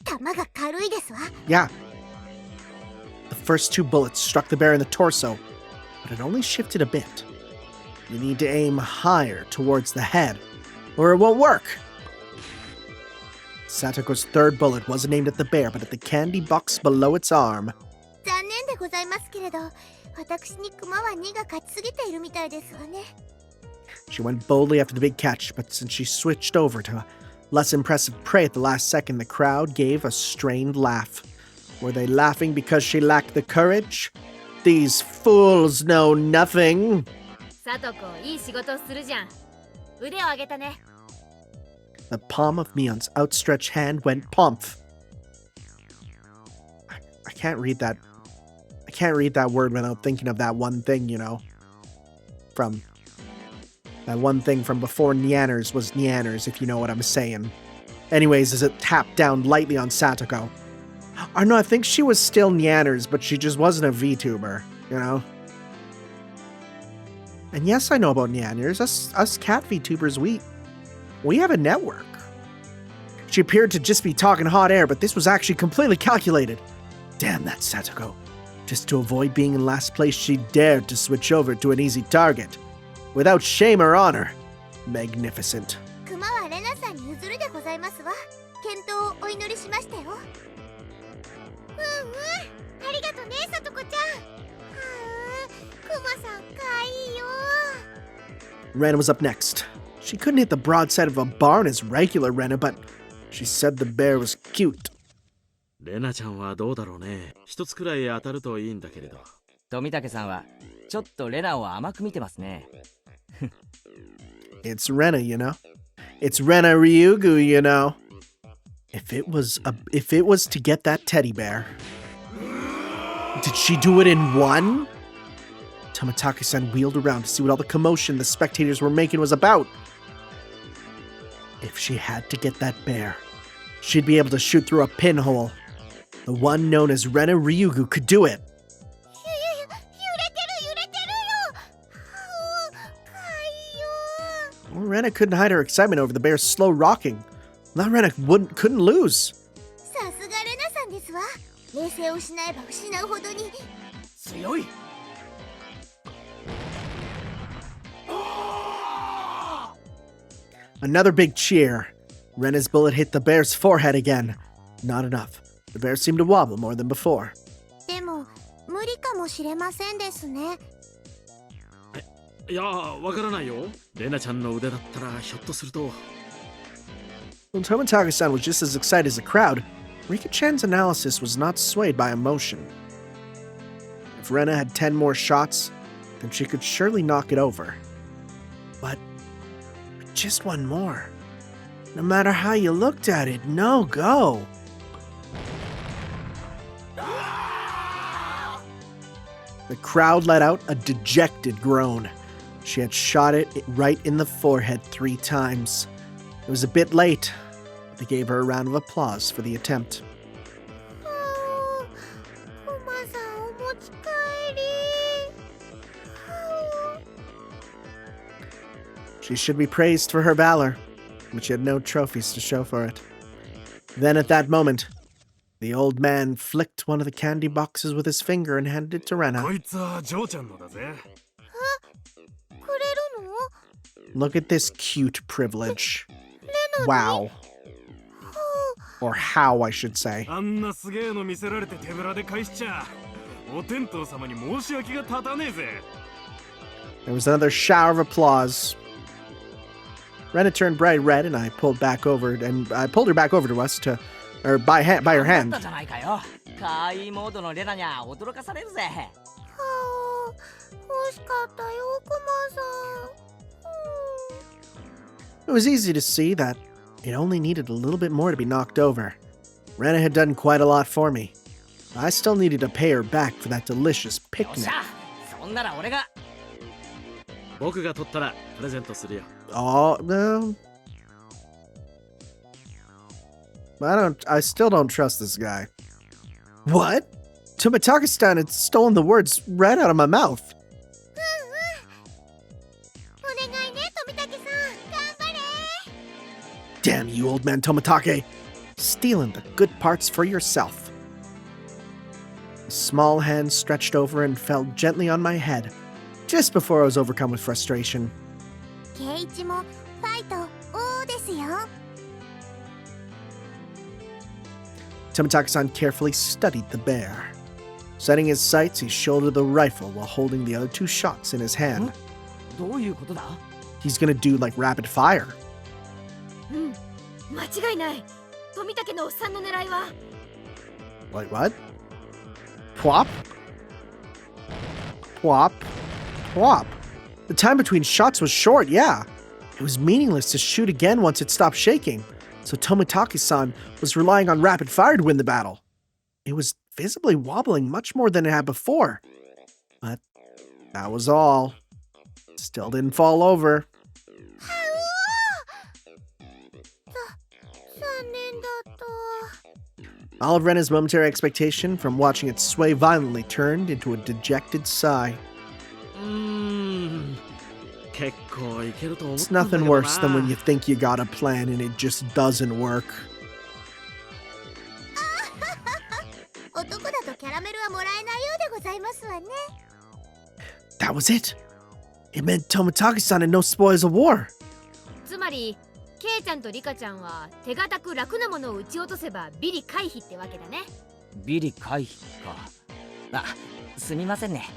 弾が軽いですわ。 Yeah. The first two bullets struck the bear in the torso, but it only shifted a bit. You need to aim higher towards the head, or it won't work. Satoko's third bullet wasn't aimed at the bear, but at the candy box below its arm. 残念でございますけれど、私にクマは2が勝ちすぎているみたいですわね。 She went boldly after the big catch, but since she switched over to less impressive prey at the last second, the crowd gave a strained laugh. Were they laughing because she lacked the courage? These fools know nothing. サトコいい仕事するじゃん。腕を上げたね。 The palm of Mion's outstretched hand went pumph. I can't read that. I can't read that word without thinking of that one thing, you know. From that one thing from before Nyanners was Nyanners, if you know what I'm saying. Anyways, as it tapped down lightly on Satoko. Or no, I think she was still Nyanners, but she just wasn't a VTuber, you know? And yes, I know about Nyanners. Us cat VTubers, we have a network. She appeared to just be talking hot air, but this was actually completely calculated. Damn that Satoko. Just to avoid being in last place, she dared to switch over to an easy target. Without shame or honor. Magnificent. クマはレナさんに譲るでございますわ。健闘をお祈りしましたよ。ありがとね、さとこちゃん。クマさんかいいよ。 Rena was up next. She couldn't hit the broadside of a barn as regular Rena, but she said the bear was cute. レナちゃんはどうだろうね。一つくらい当たるといいんだけれど。富武さんはちょっとレナを甘く見てますね。It's Rena, you know. It's Rena Ryugu, you know. If it was to get that teddy bear. Did she do it in one? Tomitake-san wheeled around to see what all the commotion the spectators were making was about. If she had to get that bear, she'd be able to shoot through a pinhole. The one known as Rena Ryugu could do it. 揺れてるよ。かいよ。 Well, Rena couldn't hide her excitement over the bear's slow rocking. Now Rena couldn't lose. さすがレナさんですわ。冷静を失えば失うほどに。強い。 Another big cheer. Rena's bullet hit the bear's forehead again. Not enough. The bear seemed to wobble more than before. でも無理かもしれませんですね。いやー、わからないよ。レナちゃんの腕だったらひょっとすると。When Tomitake-san was just as excited as the crowd, Rika-chan's analysis was not swayed by emotion. If Rena had 10 more shots, then she could surely knock it over. But just one more. No matter how you looked at it, no go. The crowd let out a dejected groan. She had shot it right in the forehead 3 times. It was a bit late, but they gave her a round of applause for the attempt. クマさんお持ち帰り。 She should be praised for her valor, but she had no trophies to show for it. Then at that moment, the old man flicked one of the candy boxes with his finger and handed it to こ Rena. いつはジョーちゃんのだぜ。くれるの？ Look at this cute privilege. Wow. Or how, I should say. あんなすげえの見せられて手ぶらで返しちゃ。お天道様に申し訳が立たねえぜ。 There was another shower of applause. Rena turned bright red, and I pulled her back over to us by her だっ hand. たじゃないかよ。かわいいモードのレナにゃ驚かされるぜ。惜しかったよ、クマさん。 It was easy to see that it only needed a little bit more to be knocked over. Rena had done quite a lot for me. I still needed to pay her back for that delicious よっ picnic. しゃ、そんなら俺が。僕が取ったらプレゼントするよ。 Oh, no. I still don't trust this guy. What? Tomitake-san had stolen the words right out of my mouth. お願いね、富武さん。頑張れ。 Damn you, old man Tomitake. Stealing the good parts for yourself. A small hand stretched over and fell gently on my head, just before I was overcome with frustration. ケイチもファイト王ですよ。 Tomitake-san carefully studied the bear. Setting his sights, he shouldered the rifle while holding the other two shots in his hand. どういうことだ？ He's gonna do like rapid fire. 間違いない。富武のおっさんの狙いは。 Like what? Plop? Plop? Plop. The time between shots was short, yeah. It was meaningless to shoot again once it stopped shaking, so Tomitake-san was relying on rapid fire to win the battle. It was visibly wobbling much more than it had before. But that was all. Still didn't fall over. 残念だった。 All of Rena's momentary expectation from watching it sway violently turned into a dejected sigh. 結構いけると思っ It's たんだけ nothing どな。 worse than when you think you got a plan and it just doesn't work. 男だとキャラメルはもらえないようでございますわね。 That was it. It meant Tomitake-san had no spoils of war. つまりケイちゃんとリカちゃんは手堅く楽なものを撃ち落とせばビリ回避ってわけだね。ビリ回避か。あ、すみませんね。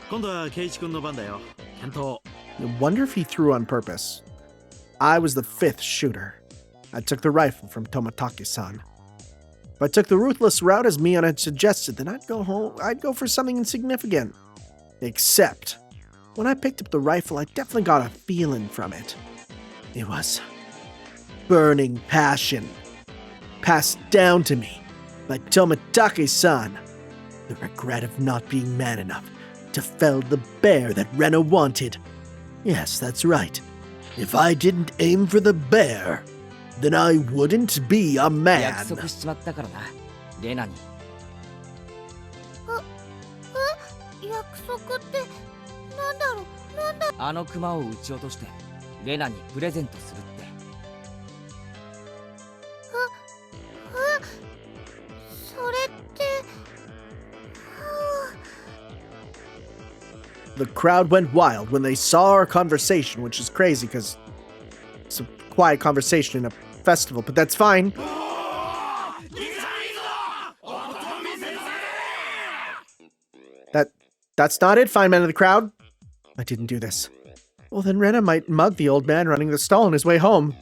今度はケイチ君の番だよ。検討。 I wonder if he threw on purpose. I was the fifth shooter. I took the rifle from Tomitake-san. If I took the ruthless route as Mion had suggested, then I'd go for something insignificant. Except, when I picked up the rifle, I definitely got a feeling from it. It was burning passion, passed down to me by Tomitake-san. The regret of not being man enough to fell the bear that Rena wanted. Yes, that's right. If I didn't aim for the bear, then I wouldn't be a 約 man. 束しちまったからな、レナに。約束ってなんだろう、なんだ。あのクマを撃ち落としてレナにプレゼントするって。それって。 The crowd went wild when they saw our conversation, which is crazy because it's a quiet conversation in a festival, but that's fine. That's not it, fine men of the crowd. I didn't do this. Well, then Rena might mug the old man running the stall on his way home.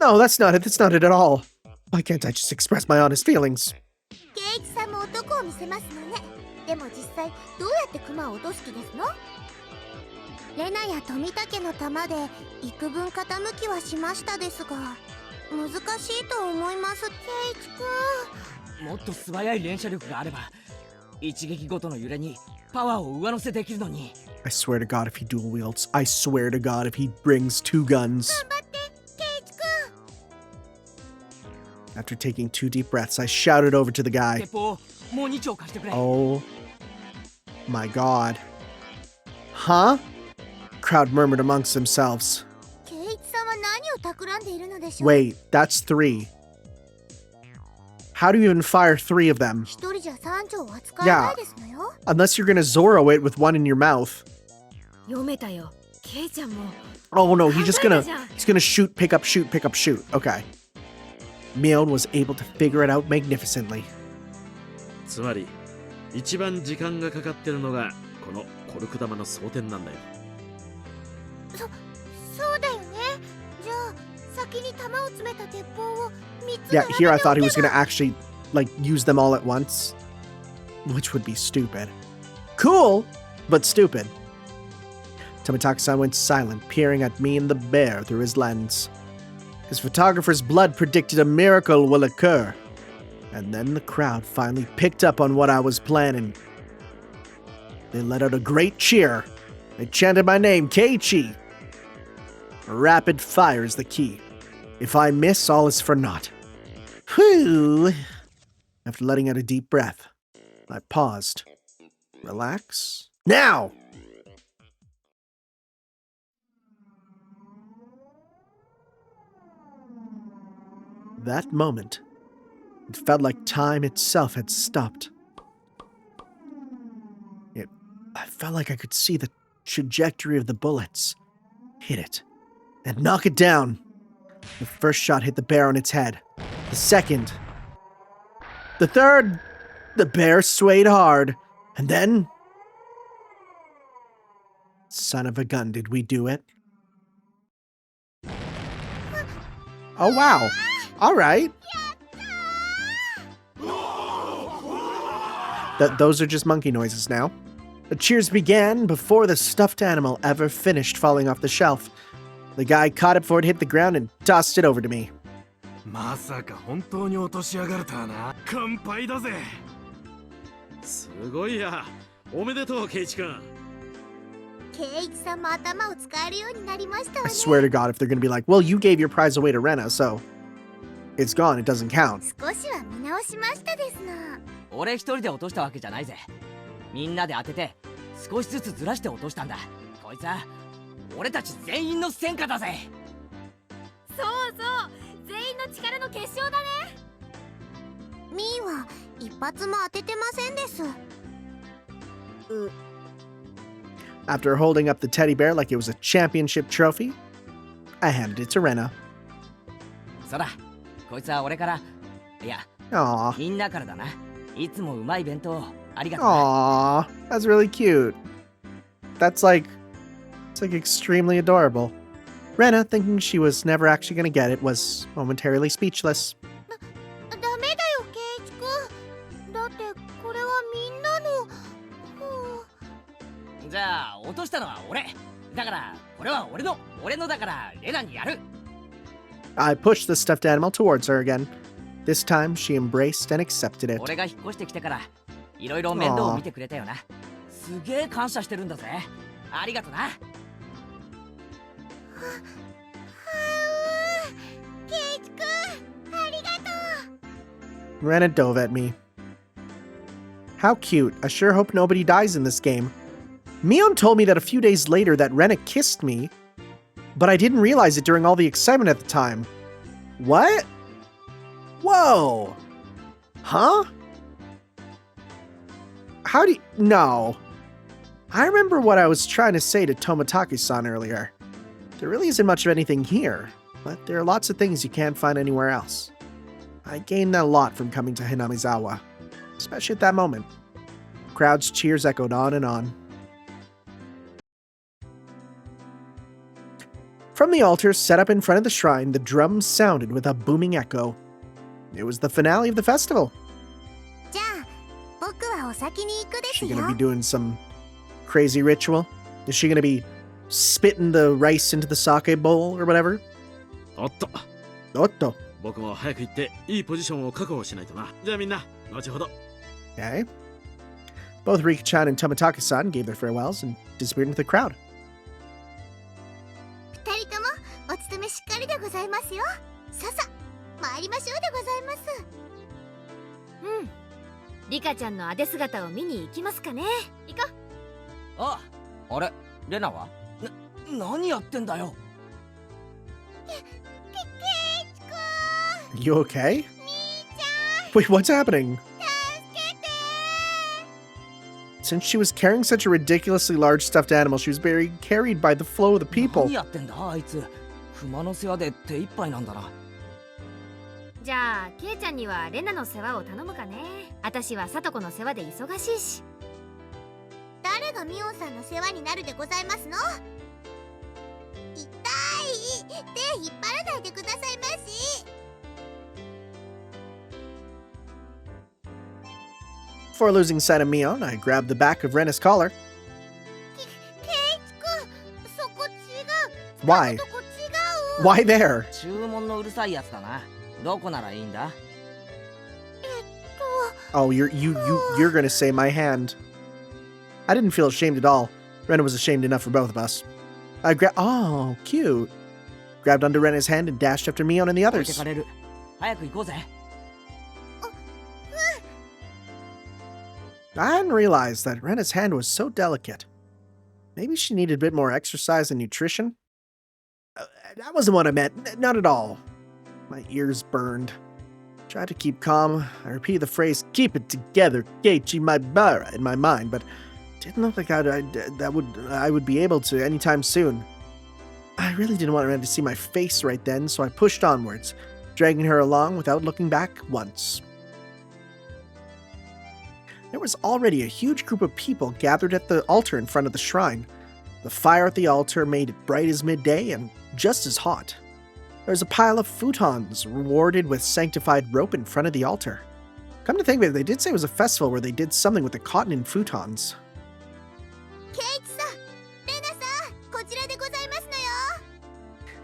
No, that's not it. That's not it at all. Why can't I just express my honest feelings? ケイチさんも男を見せますのね。でも実際どうやってクマを落とす気ですの？レナや富武の玉で幾分傾きはしましたですが、難しいと思います。ケイチ君。もっと素早い連射力があれば一撃ごとの揺れにパワーを上乗せできるのに。 I swear to God if he dual wields. I swear to God if he brings two guns. 頑張ってケイチ君。 After taking 2 deep breaths, I shouted over to the guy. 鉄砲もう2丁貸してくれ。 Oh my God. Huh? Crowd murmured amongst themselves. ケイチさんは何を企んでいるのでしょう。 Wait, that's 3. How do you even fire 3 of them? 一人じゃ3丁は使えないですのよ。 Unless you're gonna Zorro it with one in your mouth. 読めたよ。ケイちゃんも。 Oh no, he's gonna shoot, pick up, shoot, pick up, shoot. Okay. Mion was able to figure it out magnificently. つまり一番時間がかかってるのがこのコルク玉の装填なんだよ。そうだよね。じゃあ先に弾を詰めた鉄砲を3つ Yeah, 並べ here I て thought he お was けば gonna actually, like, use them all at once. Which would be stupid. Cool, but stupid. Tomitake-san went silent, peering at me and the bear through his lens. His photographer's blood predicted a miracle will occur. And then the crowd finally picked up on what I was planning. They let out a great cheer, I chanted my name, Keiichi. Rapid fire is the key. If I miss, all is for naught. Whew. After letting out a deep breath, I paused. Relax. Now! That moment, it felt like time itself had stopped. I felt like I could see the trajectory of the bullets. Hit it. And knock it down. The first shot hit the bear on its head. The second. The third. The bear swayed hard. And then... Son of a gun, did we do it? Oh, wow. All right. Those are just monkey noises now. The cheers began before the stuffed animal ever finished falling off the shelf. The guy caught it before it hit the ground and tossed it over to me. まさか本当に落としやがるとはな。乾杯だぜ。すごいや。おめでとう、ケイチ君。ケイチさんも頭を使えるようになりましたわ I ね。 swear to God, if they're gonna be like, well, you gave your prize away to Rena, so it's gone, it doesn't count. 少しは見直しましたですな。俺一人で落としたわけじゃないぜ。みんなで当てて少しずつずらして落としたんだ。こいつは俺たち全員の戦果だぜ。そうそう全員の力の結晶だね。ミーは一発も当ててませんです。After holding up the teddy bear like it was a championship trophy, I handed it to Rena. そうだ、こいつは俺から、いや、 Aww. みんなからだな。いつもうまい弁当ありがとうな。 Aww. That's really cute. It's like extremely adorable. Rena, thinking she was never actually gonna get it, was momentarily speechless. ダメだよケイチ君。だってこれはみんなの。じゃあ落としたのは俺。だからこれは俺のだからレナにやる。 I pushed the stuffed animal towards her again. This time, she embraced and accepted it. 俺が引っ越してきてからいろいろ面倒を見てくれたよな。すげえ感謝してるんだぜ。ありがとな。ケイチ君、ありがとう。 Rena dove at me. How cute. I sure hope nobody dies in this game. Mion told me that a few days later that Rena kissed me, but I didn't realize it during all the excitement at the time. What? Whoa! Huh? How do you... No. I remember what I was trying to say to Tomitake-san earlier. There really isn't much of anything here, but there are lots of things you can't find anywhere else. I gained a lot from coming to Hinamizawa, especially at that moment. Crowd's cheers echoed on and on. From the altar set up in front of the shrine, the drums sounded with a booming echo. It was the finale of the festival. じゃあ、僕はお先に行くで Is す she よ。 gonna be doing some crazy ritual? Is she gonna be spitting the rice into the sake bowl or whatever? おっと、 Otto. 僕も早く行っていいポジションを確保しないとな。じゃあみんな、後ほど。 Okay. Both Rika-chan and Tomitake-san gave their farewells and disappeared into the crowd. 二人ともお勤めしっかりでございますよ。ささ、参りましょうでございます。うんリカちゃんのあで姿を見に行きますかね。行こう。あ、あれ、レナは？何やってんだよ。ケイチ君、 You okay? みーちゃん、 Wait, what's happening? 助けて。 Since she was carrying such a ridiculously large stuffed animal, she was being carried by the flow of the people. 何やってんだあいつ。熊の世話で手一杯なんだな。じゃあケイちゃんにはレナの世話を頼むかね。私はサトコの世話で忙しいし。誰がミオンさんの世話になるでございますの？痛い。手引っ張らないでくださいまし。 Before losing sight of Mion, I grabbed the back of Rena's collar. ケイチ君、そこ違う。 Why? そこ違う。 Why there? 注文のうるさいやつだな。どこならいいんだ？ Oh, you're gonna say my hand. I didn't feel ashamed at all. Rena was ashamed enough for both of us. Oh, cute. Grabbed onto Rena's hand and dashed after Mion and the 置いて others. かれる。早く行こうぜ。I hadn't realized that Rena's hand was so delicate. Maybe she needed a bit more exercise and nutrition? That wasn't what I meant. Not at all. My ears burned. Tried to keep calm. I repeated the phrase, "Keep it together, Keiichi Maibara," in my mind, but didn't look like I would be able to anytime soon. I really didn't want Rena to see my face right then, so I pushed onwards, dragging her along without looking back once. There was already a huge group of people gathered at the altar in front of the shrine. The fire at the altar made it bright as midday and just as hot. There was a pile of futons rewarded with sanctified rope in front of the altar. Come to think of it, they did say it was a festival where they did something with the cotton and futons. ケイチさん、レナさん、こちらでございますのよ。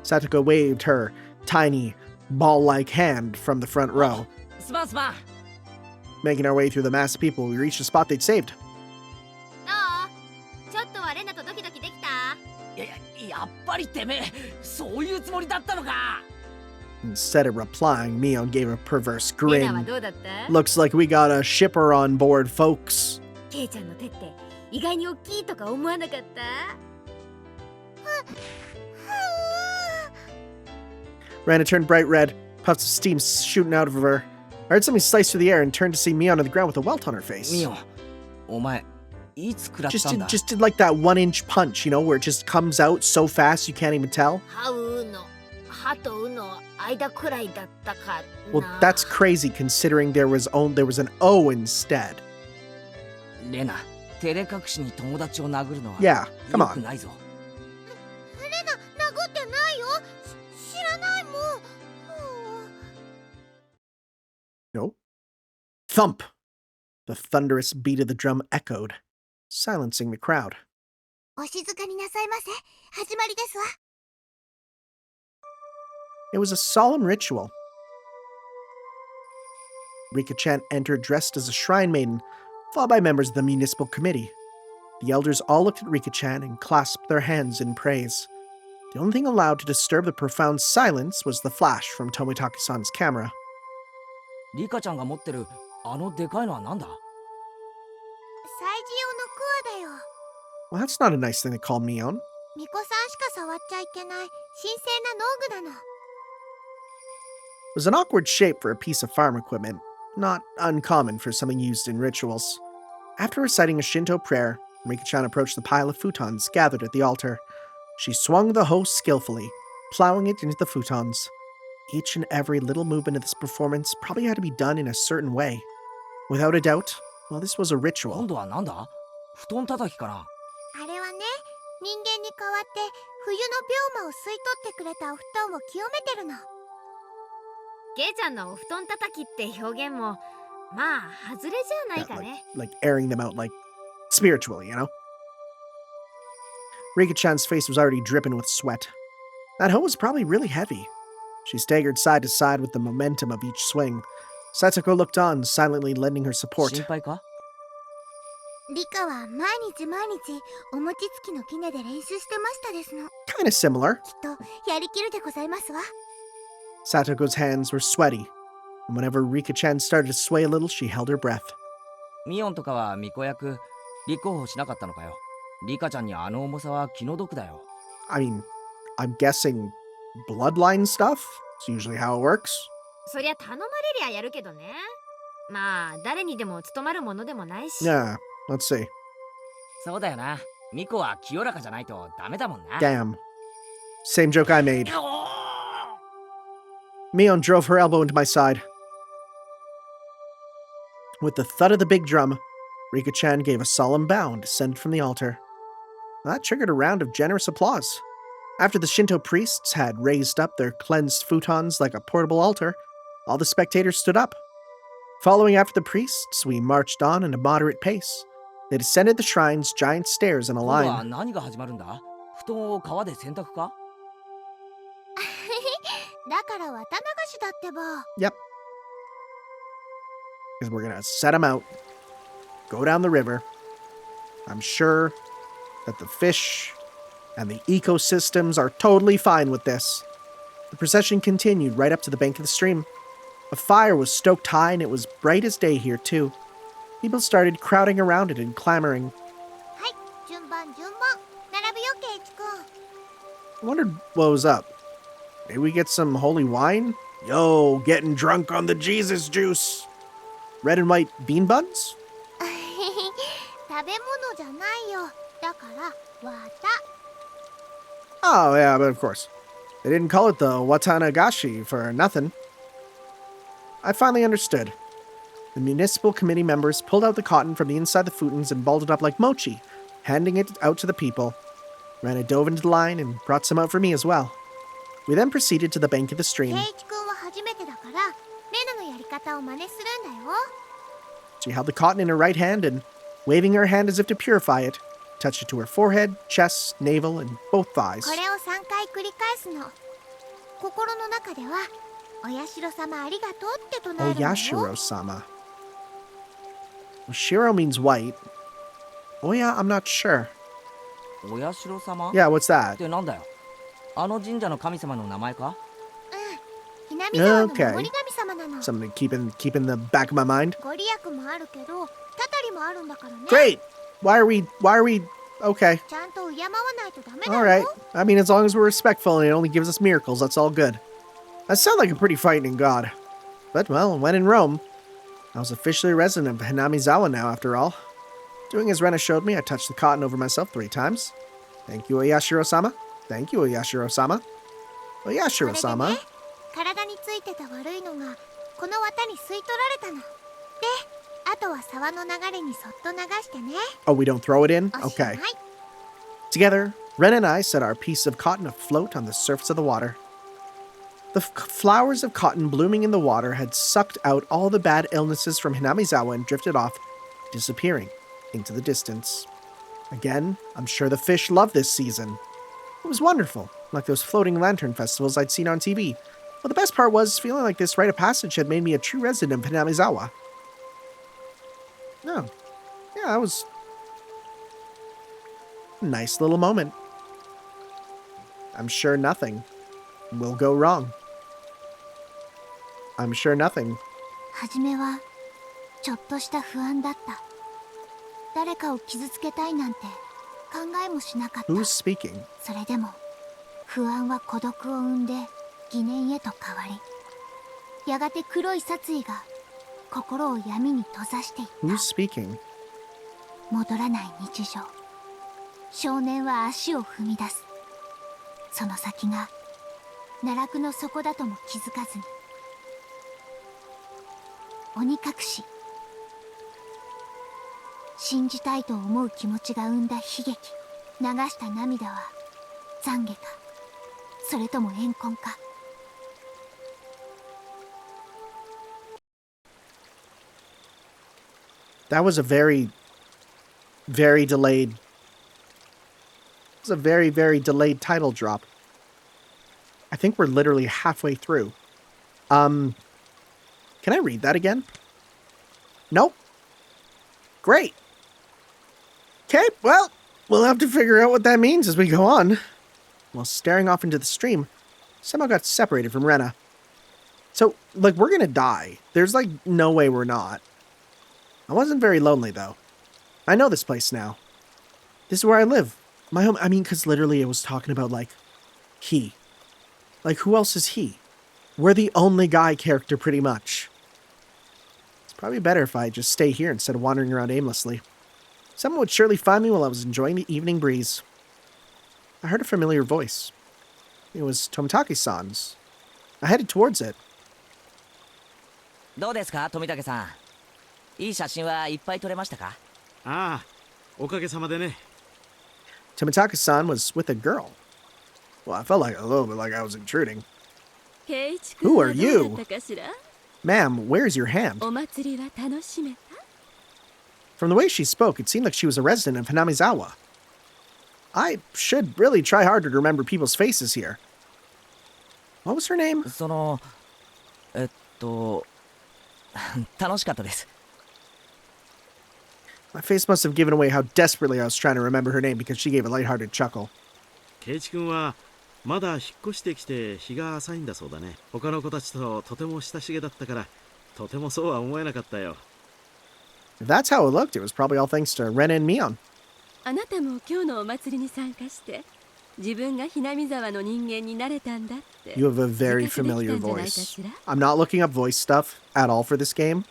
Satoko waved her tiny, ball-like hand from the front row. すまんすまん。 Making our way through the mass of people, we reached the spot they'd saved. どう？ちょっとはレナとドキドキできた？やっぱりてめえ、そういうつもりだったのか。 Instead of replying, Mion gave a perverse レナは grin. どうだった？ Looks like we got a shipper on board, folks. ケイちゃんの手って意外に大きいとか思わなかった？ Rana turned bright red, puffs of steam shooting out of her. I heard something slice through the air and turned to see Mion on the ground with a welt on her face. ミオン、お前いつ食らったんだ。 Just did like that 1-inch punch, you know, where it just comes out so fast you can't even tell. 歯うの歯とうの間くらいだったかな。 Well, that's crazy considering there was an O instead. レナ、照れ隠しに友達を殴るのは Yeah, come 良く on. ないぞ。レナ、殴ってないよ。知らないもん。No. Thump! The thunderous beat of the drum echoed, silencing the crowd. お静かになさいませ。始まりですわ。 It was a solemn ritual. Rika-chan entered dressed as a shrine maiden, followed by members of the municipal committee. The elders all looked at Rika-chan and clasped their hands in praise. The only thing allowed to disturb the profound silence was the flash from Tomitake-san's camera. リカちゃんが持ってるあのでかいのはなんだ？祭事用のクワだよ。 Well, that's not a nice thing to call Mion. 巫女さんしか触っちゃいけない神聖な農具なの。 It was an awkward shape for a piece of farm equipment, not uncommon for something used in rituals. After reciting a Shinto prayer, Rika-chan approached the pile of futons gathered at the altar. She swung the hoe skillfully, plowing it into the futons. Each and every little movement of this performance probably had to be done in a certain way. Without a doubt, well, this was a 今 ritual. 度はなんだ？布団叩きかな。あれはね、人間に代わって冬の病魔を吸い取ってくれたお布団を清めてるの。 ケイちゃんのお布団叩きって表現もまあ外れじゃない Yeah, かね。 like airing them out, like spiritually, you know? Rika-chan's face was already dripping with sweat. That hoe was probably really heavy. She staggered side to side with the momentum of each swing. Satsuko looked on, silently lending her support. 心配か？リカは毎日お餅つきの杵で練習してましたですの。 Kind of similar. きっとやりきるでございますわ。 Satoko's hands were sweaty, and whenever Rika-chan started to sway a little, she held her breath. ミオンとかは巫女役立候補しなかったのかよ。リカちゃんにあの重さは気の毒だよ。I mean, I'm guessing bloodline stuff? It's usually how it works. そりゃ頼まれりゃやるけどね。まあ誰にでも務まるものでもないし。 Yeah, let's see. そうだよな。ミコは清らかじゃないとダメだもんな。 Damn. Same joke I made. Mion drove her elbow into my side. With the thud of the big drum, Rika-chan gave a solemn bow and descended from the altar. That triggered a round of generous applause. After the Shinto priests had raised up their cleansed futons like a portable altar, all the spectators stood up. Following after the priests, we marched on at a moderate pace. They descended the shrine's giant stairs in a 今度は line. 何が始まるんだ？布団を川で洗濯か？だから綿流しだってば。 Yep. Because we're gonna set them out, go down the river. I'm sure that the fish and the ecosystems are totally fine with this. The procession continued right up to the bank of the stream. A fire was stoked high and it was bright as day here too. People started crowding around it and clamoring. はい、順番並ぶよケイチくん。 I wondered what was up. Maybe we get some holy wine? Yo, getting drunk on the Jesus juice. Red and white bean buns? 食べ物じゃないよ。だから綿。 Oh, yeah, but of course. They didn't call it the Watanagashi for nothing. I finally understood. The municipal committee members pulled out the cotton from the inside the futons and balled it up like mochi, handing it out to the people. Rena dove into the line and brought some out for me as well. We then proceeded to the bank of the ケ stream. イチくんは初めてだから、レナのやり方を真似するんだよ。 She held the cotton in her right hand and, waving her hand as if to purify it, touched it to her forehead, chest, navel, and both thighs. これを3回繰り返すの。心の中では、お社様ありがとうって唱えるのよ。 Oyashiro-sama. Well, Shiro means white. Oya, I'm not sure. お社様 Yeah, what's っ that? てなんだよ。あの神社の神様の名前か？うん。南沢の守り神様なの。 Something to keep in the back of my mind. ご利益もあるけど、たたりもあるんだからね。 Great! Why are we... Okay. ちゃんと敬わないとダメだよ。 Alright. I mean, as long as we're respectful and it only gives us miracles, that's all good. That sounds like a pretty frightening god. But, well, when in Rome, I was officially a resident of Hinamizawa now, after all. Doing as Rena showed me, I touched the cotton over myself 3 times. Thank you, Oyashiro-sama. Thank you, Oyashiro-sama. これで Oyashiro-sama. ね、体についてた悪いのがこの綿に吸い取られたの。で、あとは沢の流れにそっと流してね。 Oh, we don't throw it in? おしまい。 Okay. Together, Ren and I set our piece of cotton afloat on the surface of the water. The flowers of cotton blooming in the water had sucked out all the bad illnesses from Hinamizawa and drifted off, disappearing into the distance. Again, I'm sure the fish loved this season. It was wonderful, like those floating lantern festivals I'd seen on TV. But the best part was feeling like this rite of passage had made me a true resident of Hinamizawa. Oh, yeah, that was a nice little moment. I'm sure nothing will go wrong. I'm sure nothing. 初めはちょっとした不安だった。誰かを傷つけたいなんて考えもしなかった。 Who's speaking? それでも不安は孤独を生んで疑念へと変わり、やがて黒い殺意が心を闇に閉ざしていった。 Who's speaking? 戻らない日常。少年は足を踏み出す。その先が奈落の底だとも気づかずに。鬼隠し。信じたいと思う気持ちが生んだ悲劇。流した涙は懺悔か、それとも怨恨か。 That was a very, very delayed... It was a very, very delayed title drop. I think we're literally halfway through. Can I read that again? Nope. Great. Okay, well, we'll have to figure out what that means as we go on. While staring off into the stream, somehow got separated from Rena. So, like, we're gonna die. There's, like, no way we're not. I wasn't very lonely, though. I know this place now. This is where I live. My home, I mean, because literally it was talking about, like, he. Like, who else is he? We're the only guy character, pretty much. It's probably better if I just stay here instead of wandering around aimlessly. Someone would surely find me while I was enjoying the evening breeze. I heard a familiar voice. It was Tomitake-san's. I headed towards it. どうですか、富武さん。いい写真はいっぱい撮れましたか？ああ、おかげさまでね。Tomitake-san was with a girl. Well, I felt like a little bit like I was intruding. Who are you? Ma'am, where's your hand? お祭りは楽しめた？ From the way she spoke, it seemed like she was a resident of Hinamizawa. I should really try harder to remember people's faces here. What was her name? その、楽しかったです。My face must have given away how desperately I was trying to remember her name because she gave a lighthearted chuckle. ケイチ君はまだ引っ越してきて日が浅いんだそうだね。他の子たちととても親しげだったから、とてもそうは思えなかったよ。If that's how it looked, it was probably all thanks to Rena and Mion. あなたも今日のお祭りに参加して自分がひなみ沢の人間になれたんだって You have a very familiar voice. I'm not looking up voice stuff at all for this game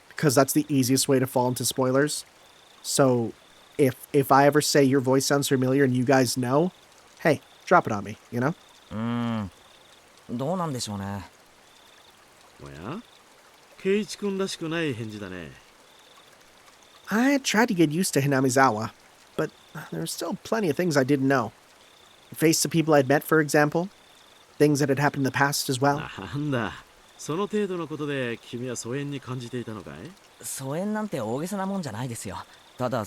because that's the easiest way to fall into spoilers. So if I ever say your voice sounds familiar and you guys know, hey, drop it on me, you know? どうなんでしょうね。おやケイチ君らしくない返事だね。I tried to get used to Hinamizawa, but there were still plenty of things I didn't know. The face of people I'd met, for example. Things that had happened in the past as well. なんだ、その程度のことで君は疎遠に感じていたのかい？疎遠なんて大げさなもんじゃないですよ。ただ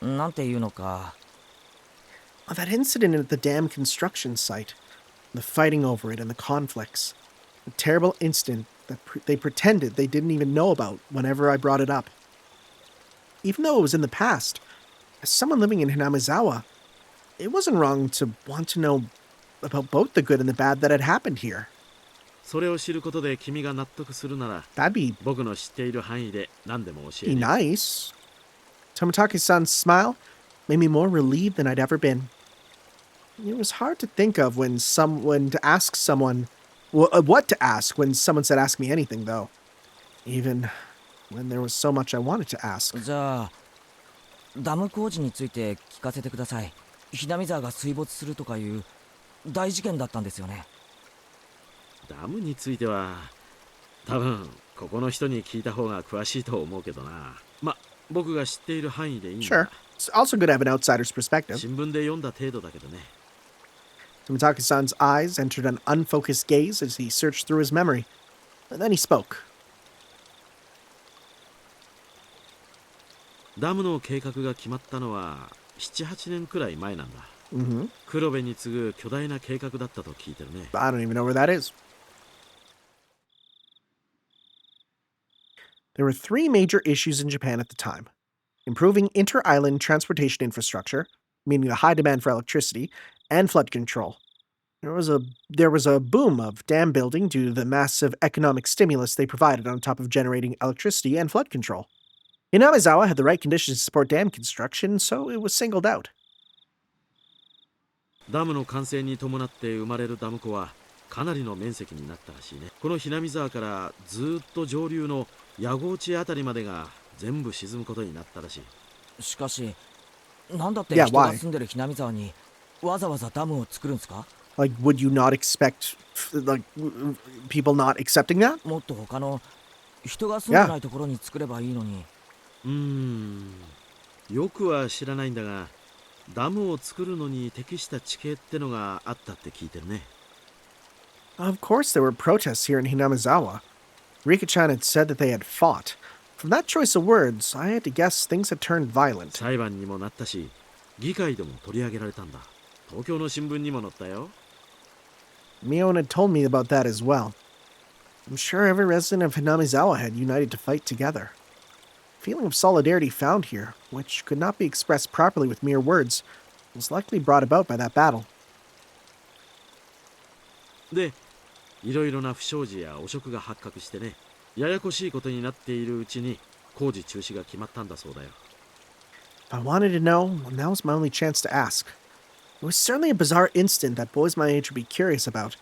なんていうのか。That incident at the dam construction site. The fighting over it and the conflicts. A terrible incident that they pretended they didn't even know about whenever I brought it up. Even though it was in the past, as someone living in Hinamizawa, it wasn't wrong to want to know about both the good and the bad that had happened here. それを知ることで君が納得するなら、 That'd be 僕の知っている範囲で何でも教えて。 nice. Tomitake-san's smile made me more relieved than I'd ever been. It was hard to think of when to ask someone, what to ask when someone said ask me anything, though. Even when there was so much I wanted to ask. じゃあダム工事について聞かせてください。ひなみ沢が水没するとかいう大事件だったんですよね。ダムについては多分ここの人に聞いた方が詳しいと思うけどな。ま、僕が知っている範囲でいいんだ。 Sure. It's also good to have an outsider's perspective. 新聞で読んだ程度だけどね。 Tomitake-san's eyes entered an unfocused gaze as he searched through his memory. And then he spoke. ダムの計画が決まったのは7、8年くらい前なんだ。Mm-hmm. 黒部に次ぐ巨大な計画だったと聞いてるね。 I don't even know where that is. There were three major issues in Japan at the time. Improving inter-island transportation infrastructure, meaning a high demand for electricity, and flood control. There was a boom of dam building due to the massive economic stimulus they provided on top of generating electricity and flood control. Hinamizawa had the right conditions to support dam construction, so it was singled out. ダムの完成に伴って生まれるダム湖はかなりの面積になったらしいね。このひなみ沢からずっと上流の矢郷地あたりまでが全部沈むことになったらしい。しかしなんだって Yeah, 人が why? 住んでるひなみ沢にわざわざダムを作るんですか？ Like, would you not expect, people not accepting that? もっと他の人が住んでないところに作ればいいのに。よくは知らないんだが、ダムを作るのに適した地形ってのがあったって聞いてるね。 Of course there were protests here in Hinamizawa. Rika-chan had said that they had fought. From that choice of words, I had to guess things had turned violent. 裁判にもなったし、議会でも取り上げられたんだ。東京の新聞にも載ったよ。 Mion had told me about that as well. I'm sure every resident of Hinamizawa had united to fight together. Feeling of solidarity found here, which could not be expressed properly with mere words, was likely brought about by that battle. で、いろいろな不祥事や汚職が発覚してね、ややこしいことになっているうちに工事中止が決まったんだそうだよ。 If I wanted to know, well, now was my only chance to ask. It was certainly a bizarre incident that boys my age would be curious about.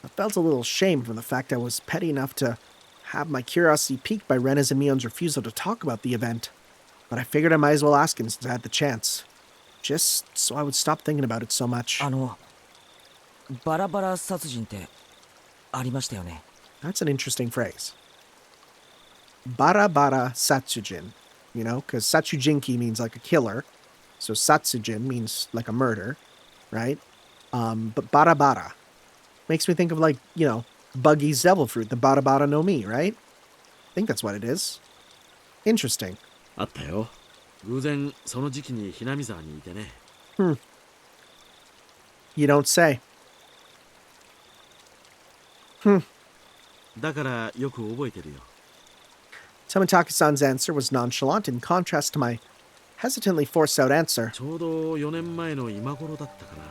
I felt a little shame from the fact I was petty enough to have my curiosity piqued by Rena's and Mion's refusal to talk about the event. But I figured I might as well ask him since I had the chance. Just so I would stop thinking about it so much. バラバラ殺人ってありましたよね。 That's an interesting phrase. Bara satsujin. You know, because satsujinki means like a killer. So satsujin means like a murder, right? But bara makes me think of like, you know, Buggy's devil fruit, the bara no mi, right? I think that's what it is. Interesting. あったよ。偶然その時期にひなみ沢にいてね。You don't say. だからよく覚えてるよ。Tomitake-san's answer was nonchalant in contrast to my hesitantly forced out answer. ちょうど4年前の今頃だったかな。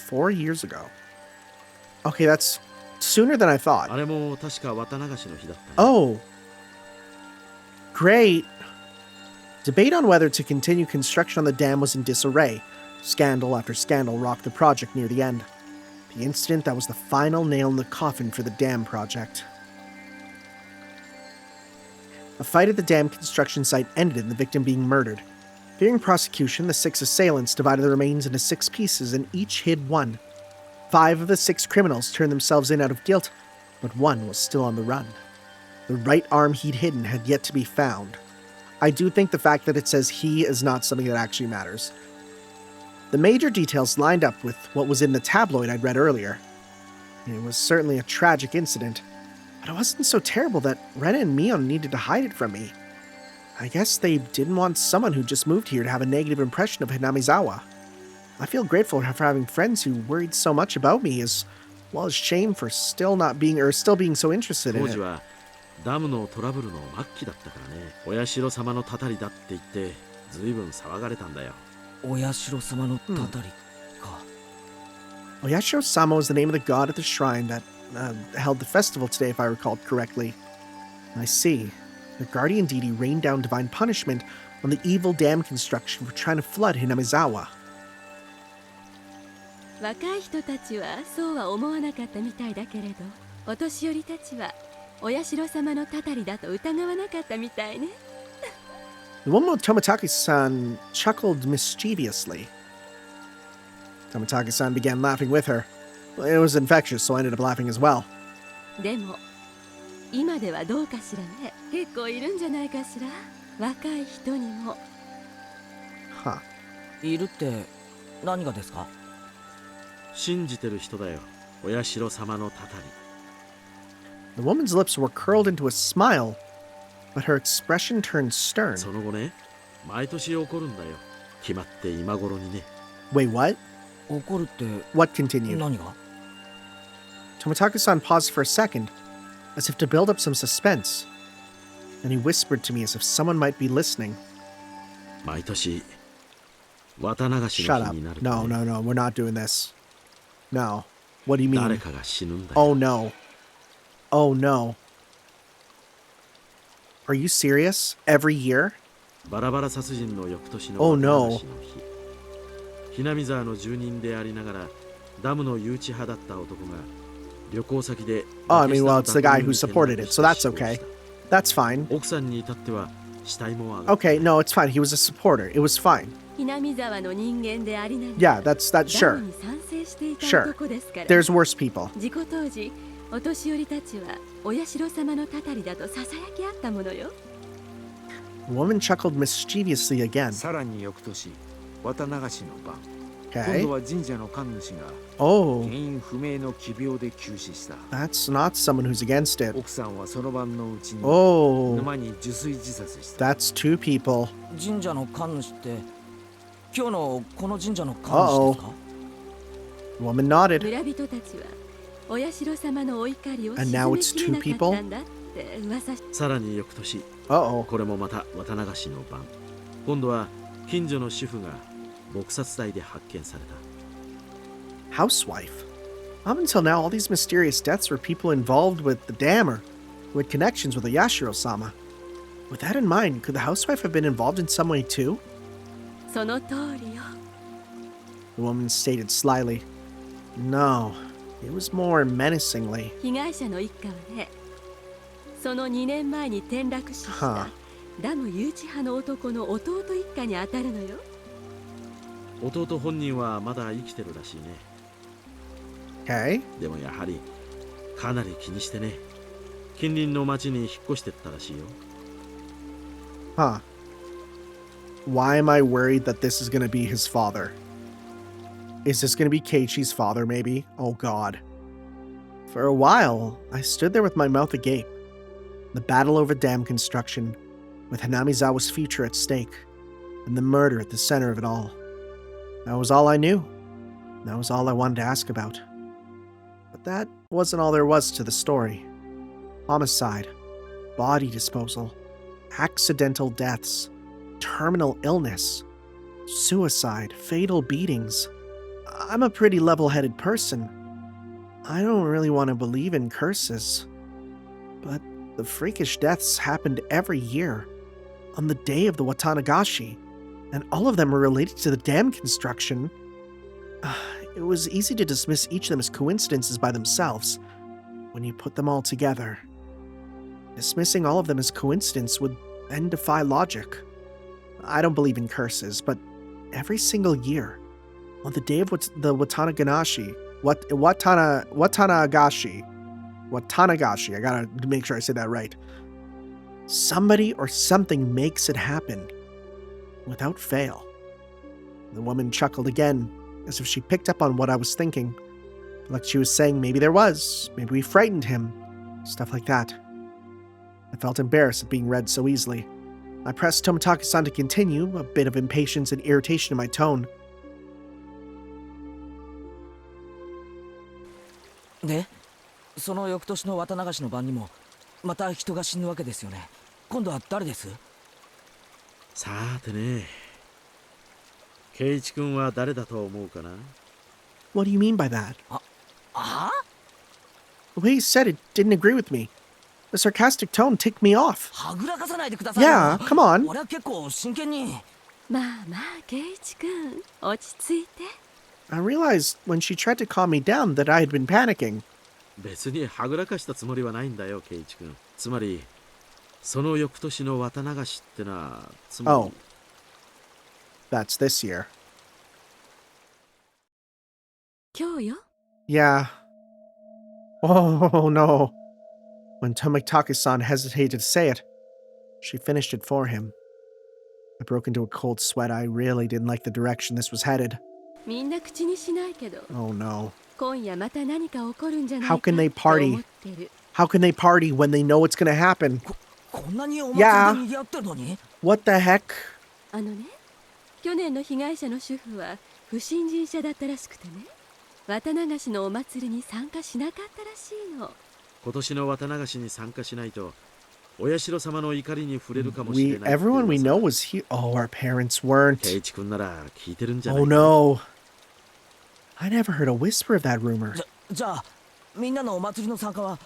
4 years ago. Okay, that's sooner than I thought. あれも確か綿流しの日だったね。 Oh. Great. Debate on whether to continue construction on the dam was in disarray. Scandal after scandal rocked the project near the end. The incident that was the final nail in the coffin for the dam project. A fight at the dam construction site ended in the victim being murdered. Fearing prosecution, the 6 assailants divided the remains into 6 pieces and each hid one. 5 of the 6 criminals turned themselves in out of guilt, but one was still on the run. The right arm he'd hidden had yet to be found. I do think the fact that it says he is not something that actually matters. The major details lined up with what was in the tabloid I'd read earlier. It was certainly a tragic incident, but it wasn't so terrible that Rena and Mion needed to hide it from me. I guess they didn't want someone who just moved here to have a negative impression of Hinamizawa. I feel grateful for having friends who worried so much about me, as well as shame for still being so interested in 当 it. 時はダムのトラブルの末期だったからね。お社様のたたりだって言ってずいぶん騒がれたんだよ。お社様のたたりか。 Oyashiro-sama was the name of the god at the shrine that held the festival today, if I recalled correctly. I see. The guardian deity rained down divine punishment on the evil dam construction for trying to flood Hinamizawa. 若い人たちはそうは思わなかったみたいだけれど、お年寄りたちはお社様のたたりだと疑わなかったみたいね。 The woman with Tomitake-san chuckled mischievously. Tomitake-san began laughing with her. It was infectious, so I ended up laughing as well. でも今ではどうかしらね。結構いるんじゃないかしら。若い人にも。 Huh. いるって何がですか？信じてる人だよ。お社様のたたり。 The woman's lips were curled into a smile, but her expression turned stern. その後ね、毎年起こるんだよ。決まって今頃にね。 Wait, what? 怒るって What continued? 何が？ Tomitake-san paused for a second, as if to build up some suspense. Then he whispered to me as if someone might be listening. 毎年綿流し Shut の up. 日になる No, と、ね、 no, no, we're not doing this. No. What do you 誰 mean? かが死ぬんだよ。 Oh no. Oh no. Are you serious? Every year? バラバラ殺人の翌年の Oh 綿 no. 流しの日。ひなみ沢の住人でありながらダムの誘致派だった男が旅行先で Oh, I mean, well, it's the guy who supported it, so that's okay. That's fine. 奥さんに至っては死体も上がった Okay, no, it's fine. He was a supporter. It was fine. 南沢の人間でありなが Yeah, ら that's ダ sure. ムに賛成していた Sure. 男ですから。 There's worse people. 事故当時、お年寄りたちはお社様のたたりだとささやきあったものよ。 The woman chuckled mischievously again. さらに翌年、綿流しの晩、今 Okay. 度は神社の神主が Oh, 原因不明の奇病で急死した。 that's not someone who's against it. 奥さんはその晩のうちに Oh, 沼に受水自殺した that's 2 people. 神社の神主って今日のこの神社の神主ですか？ The woman nodded. 村人たちはお社様のお怒りを And 鎮 now め it's きれな two かったんだって噂し。さらに翌年 Uh-oh. これもまた綿流しの晩、今度は近所の主婦が撲殺体で発見された。 Housewife. Up until now, all these mysterious deaths were people involved with the dam or who had connections with Oyashiro-sama. With that in mind, could the housewife have been involved in some way too? その通りよ。 The woman stated slyly. No, it was more menacingly. 被害者の一家はね、その2年前に転落死しはあたダム誘致派の男の弟一家に当たるのよ。弟本人はまだ生きてるらしいね。 Okay. でもやはりかなり気にしてね、近隣の町に引っ越してったらしいよ。 Huh. Why am I worried that this is going to be his father? Is this going to be Keiichi's father, maybe? Oh god. For a while, I stood there with my mouth agape. The battle over dam construction, with Hinamizawa's future at stake, and the murder at the center of it all. That was all I knew. That was all I wanted to ask about. But that wasn't all there was to the story. Homicide, body disposal, accidental deaths, terminal illness, suicide, fatal beatings. I'm a pretty level-headed person. I don't really want to believe in curses. But the freakish deaths happened every year, on the day of the Watanagashi, and all of them are related to the dam construction. It was easy to dismiss each of them as coincidences by themselves. When you put them all together, dismissing all of them as coincidence would then defy logic. I don't believe in curses, but every single year, on the day of the Watanagashi, I gotta make sure I say that right. Somebody or something makes it happen, without fail. The woman chuckled again, as if she picked up on what I was thinking. Like she was saying maybe maybe we frightened him, stuff like that. I felt embarrassed at being read so easily. I pressed Tomitake-san to continue, a bit of impatience and irritation in my tone. で、その翌年の綿流しの晩にもまた人が死ぬわけですよね。今度は誰です？さーてね。圭一君は誰だと思うかな？ What do you mean by that? あ？ The way he said it didn't agree with me. The sarcastic tone ticked me off. はぐらかさないでくださいよ。 Yeah, come on. 俺は結構真剣に。まあまあ圭一君落ち着いて。 I realized when she tried to calm me down that I had been panicking. 別にはぐらかしたつもりはないんだよ、圭一君。つまり、その翌年の綿流しってのは、つまり。Oh. That's this year. 今日よ。 Yeah. Oh no. When Tomitake-san hesitated to say it, she finished it for him. I broke into a cold sweat. I really didn't like the direction this was headed. みんな口にしないけど。 Oh no. 今夜また何か起こるんじゃない How か can they と party? 思ってる。 How can they party when they know what's gonna happen? こんなにお祭りで賑わってるのに？ What the heck? あのね、去年の被害者の主婦は不信心者だったらしくてね、綿流しのお祭りに参加しなかったらしいの。今年の綿流しに参加しないと、お社様の怒りに触れるかもしれない。Everyone we know was here. Oh, our parents weren't. 圭一君なら聞いてるんじゃない Oh か。 no. I never heard a whisper of that rumor. じゃあみんなのお祭りの参加は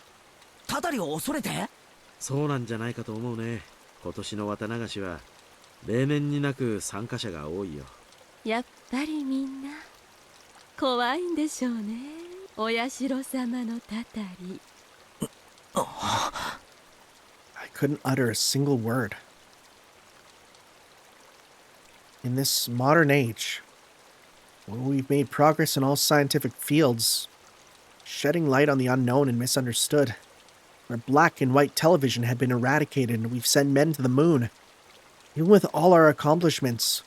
たたりを恐れて？そうなんじゃないかと思うね。今年の綿流しは例年になく参加者が多いよ。やっぱりみんな怖いんでしょうね。お社様のたたり。I couldn't utter a single word. In this modern age, where we've made progress in all scientific fields, shedding light on the unknown and misunderstood, where black and white television had been eradicated and we've sent men to the moon, even with all our accomplishments,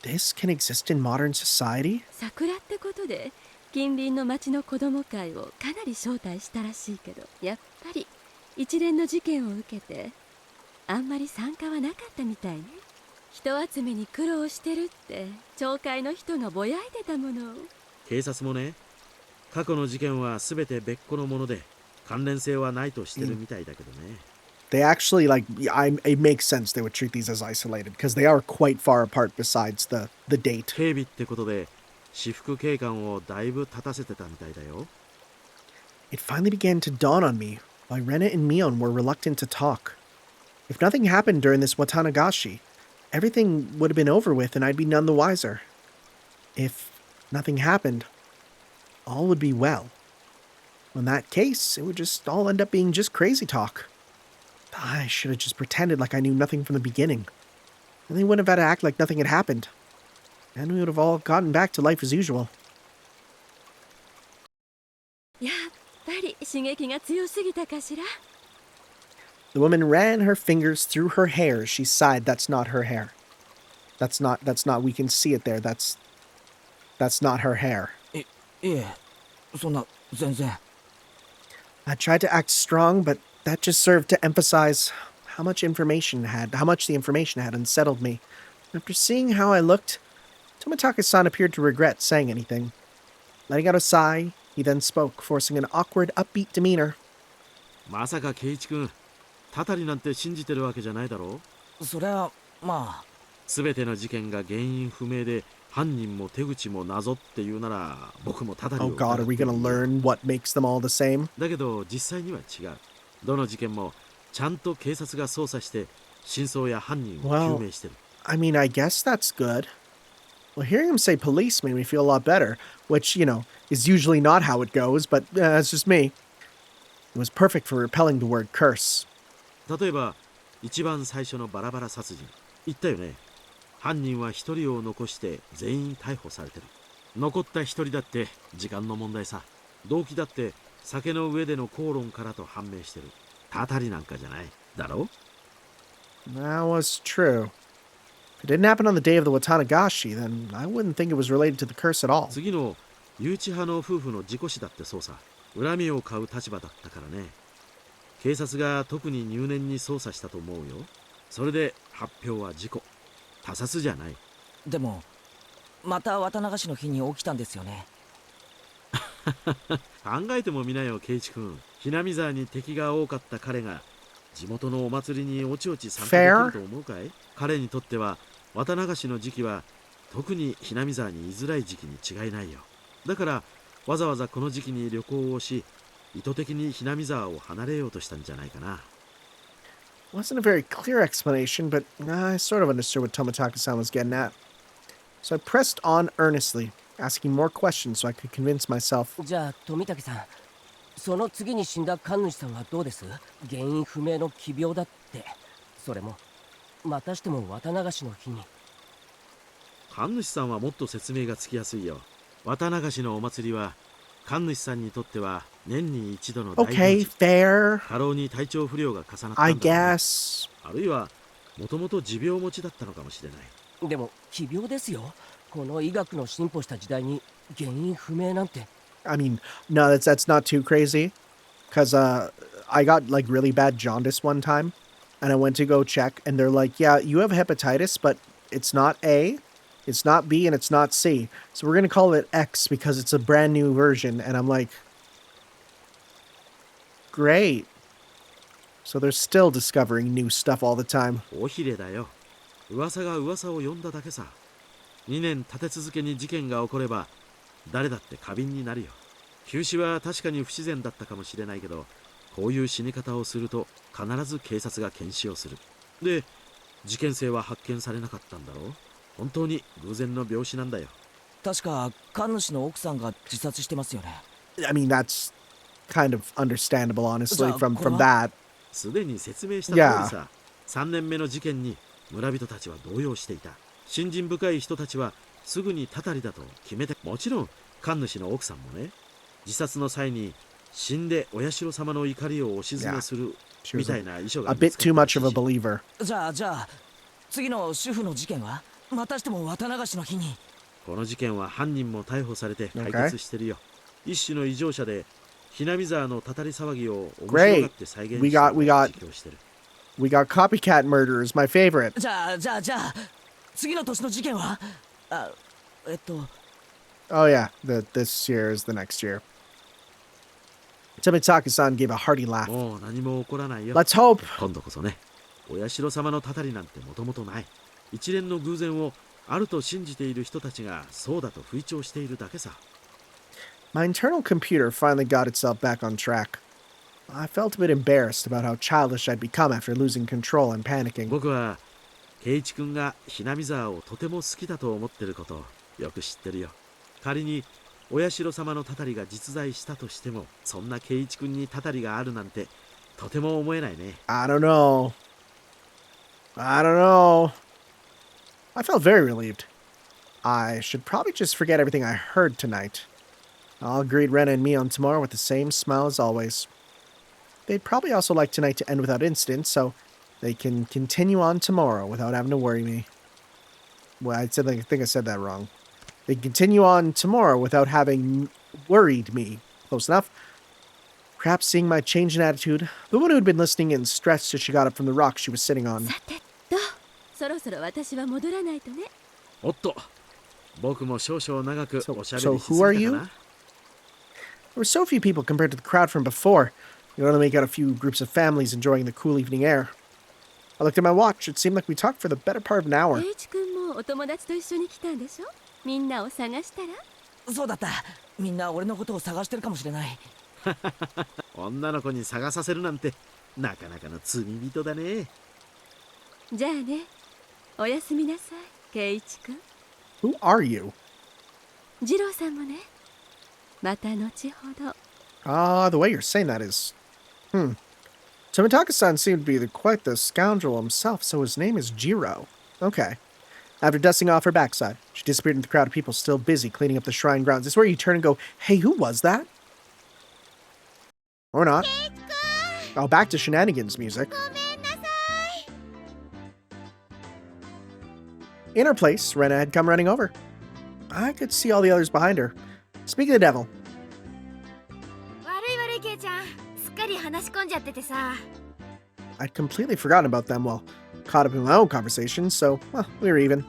this can exist in modern society? 桜ってことで近隣の町の子供会をかなり招待したらしいけど、やっぱり一連の事件を受けてあんまり参加はなかったみたいね。人集めに苦労してるって町会の人がぼやいてたもの。警察もね、過去の事件は全て別個のもので関連性はないとしてるみたいだけどね。They actually, it makes sense they would treat these as isolated, because they are quite far apart besides the date. 警備ってことで私服警官をだいぶ立たせてたみたいだよ。It finally began to dawn on me why Rena and Mion were reluctant to talk. If nothing happened during this Watanagashi, everything would have been over with and I'd be none the wiser. If nothing happened, all would be well. In that case, it would just all end up being just crazy talk. I should have just pretended like I knew nothing from the beginning. And they wouldn't have had to act like nothing had happened. And we would have all gotten back to life as usual. やっぱり刺激が強すぎたかしら。 The woman ran her fingers through her hair as she sighed. That's not her hair. That's not, we can see it there. That's not her hair. いえ、そんな全然。I tried to act strong, but that just served to emphasize how much the information had unsettled me. After seeing how I looked, Tomitake-san appeared to regret saying anything. Letting out a sigh, he then spoke, forcing an awkward, upbeat demeanor. まさか圭一君、たたりなんて信じてるわけじゃないだろう。そりゃまあ全ての事件が原因不明で犯人も手口も謎っていうなら僕もたたりを Oh god, are we 疑って gonna もいいよ learn what makes them all the same? だけど実際には違う。どの事件もちゃんと警察が捜査して真相や犯人を究明してる。I mean, I guess that's good. Well, hearing him say police made me feel a lot better, which, you know, is usually not how it goes, but that's just me. It was perfect for repelling the word curse. 例えば一番最初のバラバラ殺人言ったよね。犯人は一人を残して全員逮捕されてる。残った一人だって時間の問題さ。動機だって酒の上での口論からと判明してる。たたりなんかじゃないだろ。 That was true. If it didn't happen on the day of the Watanagashi, then I wouldn't think it was related to the curse at all. 次の誘致派の夫婦の事故死だってそうさ。恨みを買う立場だったからね。警察が特に入念に捜査したと思うよ。それで発表は事故。他殺じゃない。でもまた綿流しの日に起きたんですよね。考えてもみなよ、ケイチ君。ひなみ沢に敵が多かった彼が地元のお祭りにおちおち参加できると思うかい？彼にとっては綿流しの時期は特にひなみ沢に居づらい時期に違いないよ。だからわざわざこの時期に旅行をし、意図的にひなみ沢を離れようとしたんじゃないかな。Wasn't a very clear explanation, but I sort of understood what Tomitake-san was getting at. So I pressed on earnestly, asking more questions so I could convince myself. じゃあ富武さん、その次に死んだ神主さんはどうです？原因不明の奇病だって。それもまたしても綿流しの日に。神主さんはもっと説明がつきやすいよ。綿流しのお祭りは神主さんにとっては年に一度の大行 Okay, 事。 fair. 過労に体調不良が重なった I んだろうね。 guess. あるいはもともと持病持ちだったのかもしれない。でも奇病ですよ。この医学の進歩した時代に原因不明なんて。I mean, no, that's not too crazy. Because I got like really bad jaundice one time. And I went to go check. And they're like, yeah, you have hepatitis, but it's not A, it's not B, and it's not C. So we're going to call it X because it's a brand new version. And I'm like, great. So they're still discovering new stuff all the time. おひれだよ。噂が噂を呼んだだけさ。2年立て続けに事件が起これば誰だって過敏になるよ。急死は確かに不自然だったかもしれないけど、こういう死に方をすると必ず警察が検視をする。で、事件性は発見されなかったんだろう。本当に偶然の病死なんだよ。確か神主の奥さんが自殺してますよね。I mean, that's kind of understandable, honestly, So, from that. すでに説明した通りさ。3年目の事件に村人たちは動揺していた。信心深い人たちはすぐにたたりだと決めて、もちろん神主の奥さんもね、自殺の際に死んでお社様の怒りをお鎮めする She み was たいな遺書が a 見 bit つか too ったら much しい of a し。 believer. じゃあ次の主婦の事件はまたしても綿流しの日に。この事件は犯人も逮捕されて解決してるよ。一種の異常者でひなみ沢のたたり騒ぎを面白がって再現したと We got 実況してる。 We got copycat murderers, my favorite. じゃあ次の年の事件はOh yeah, this year is the next year. Tomitake-san gave a hearty laugh. もう何も起こらないよ。 Let's hope. 今度こそね。お社様のたたりなんてもともとない。一連の偶然をあると信じている人たちがそうだと吹聴しているだけさ。 My internal computer finally got itself back on track. I felt a bit embarrassed about how childish I'd become after losing control and panicking. 僕は圭一君がひなみ沢をとても好きだと思ってることをよく知ってるよ。仮にお社様のたたりが実在したとしても、そんな圭一君にたたりがあるなんてとても思えないね。 I don't know. I felt very relieved. I should probably just forget everything I heard tonight. I'll greet Rena and Mion tomorrow with the same smile as always. They'd probably also like tonight to end without incident, so they can continue on tomorrow without having to worry me. Well, I think I said that wrong. They can continue on tomorrow without having worried me. Close enough. Perhaps seeing my change in attitude, the woman who had been listening and stressed as she got up from the rock she was sitting on. さてと、そろそろ私は戻らないとね。おっと、僕も少々長く So- おしゃべ so りしす who are ぎた you? かな。 There were so few people compared to the crowd from before. You only make out a few groups of families enjoying the cool evening air. I looked at my watch. It seemed like we talked for the better part of an hour. 圭一君もお友達と一緒に来たんでしょ。みんなを探したら。そうだった。みんな俺のことを探してるかもしれない。女の子に探させるなんてなかなかの罪人だね。じゃあね、おやすみなさい、圭一君。Who are you? 次郎さんもね。また後ほど。Ah, the way you're saying that is... Tomitake-san seemed to be quite the scoundrel himself, so his name is Jiro. Okay. After dusting off her backside, she disappeared into the crowd of people still busy cleaning up the shrine grounds. This is where you turn and go, hey, who was that? Or not. Oh, back to shenanigans music. In her place, Rena had come running over. I could see all the others behind her. Speak of the devil. 悪い悪いケイちゃん、すっかり話し込んじゃっててさ。I'd completely forgotten about them while caught up in my own conversation, so, well, we were even.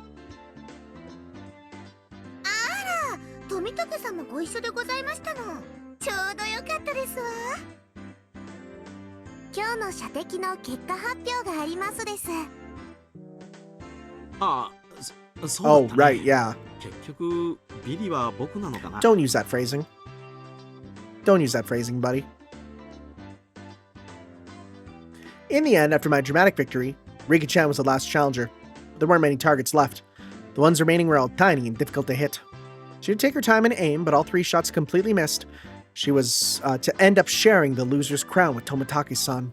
あら、富武さんもご一緒でございましたの。ちょうどよかったですわ。今日の射的の結果発表がありますです。ああ、そうだ Oh, ったね。 right, yeah. 結局ビリは僕なのかな。 Don't use that phrasing. Don't use that phrasing, buddy. In the end, after my dramatic victory, Rika-chan was the last challenger. There weren't many targets left. The ones remaining were all tiny and difficult to hit. She would take her time and aim, but all 3 shots completely missed. She was to end up sharing the loser's crown with Tomitake-san.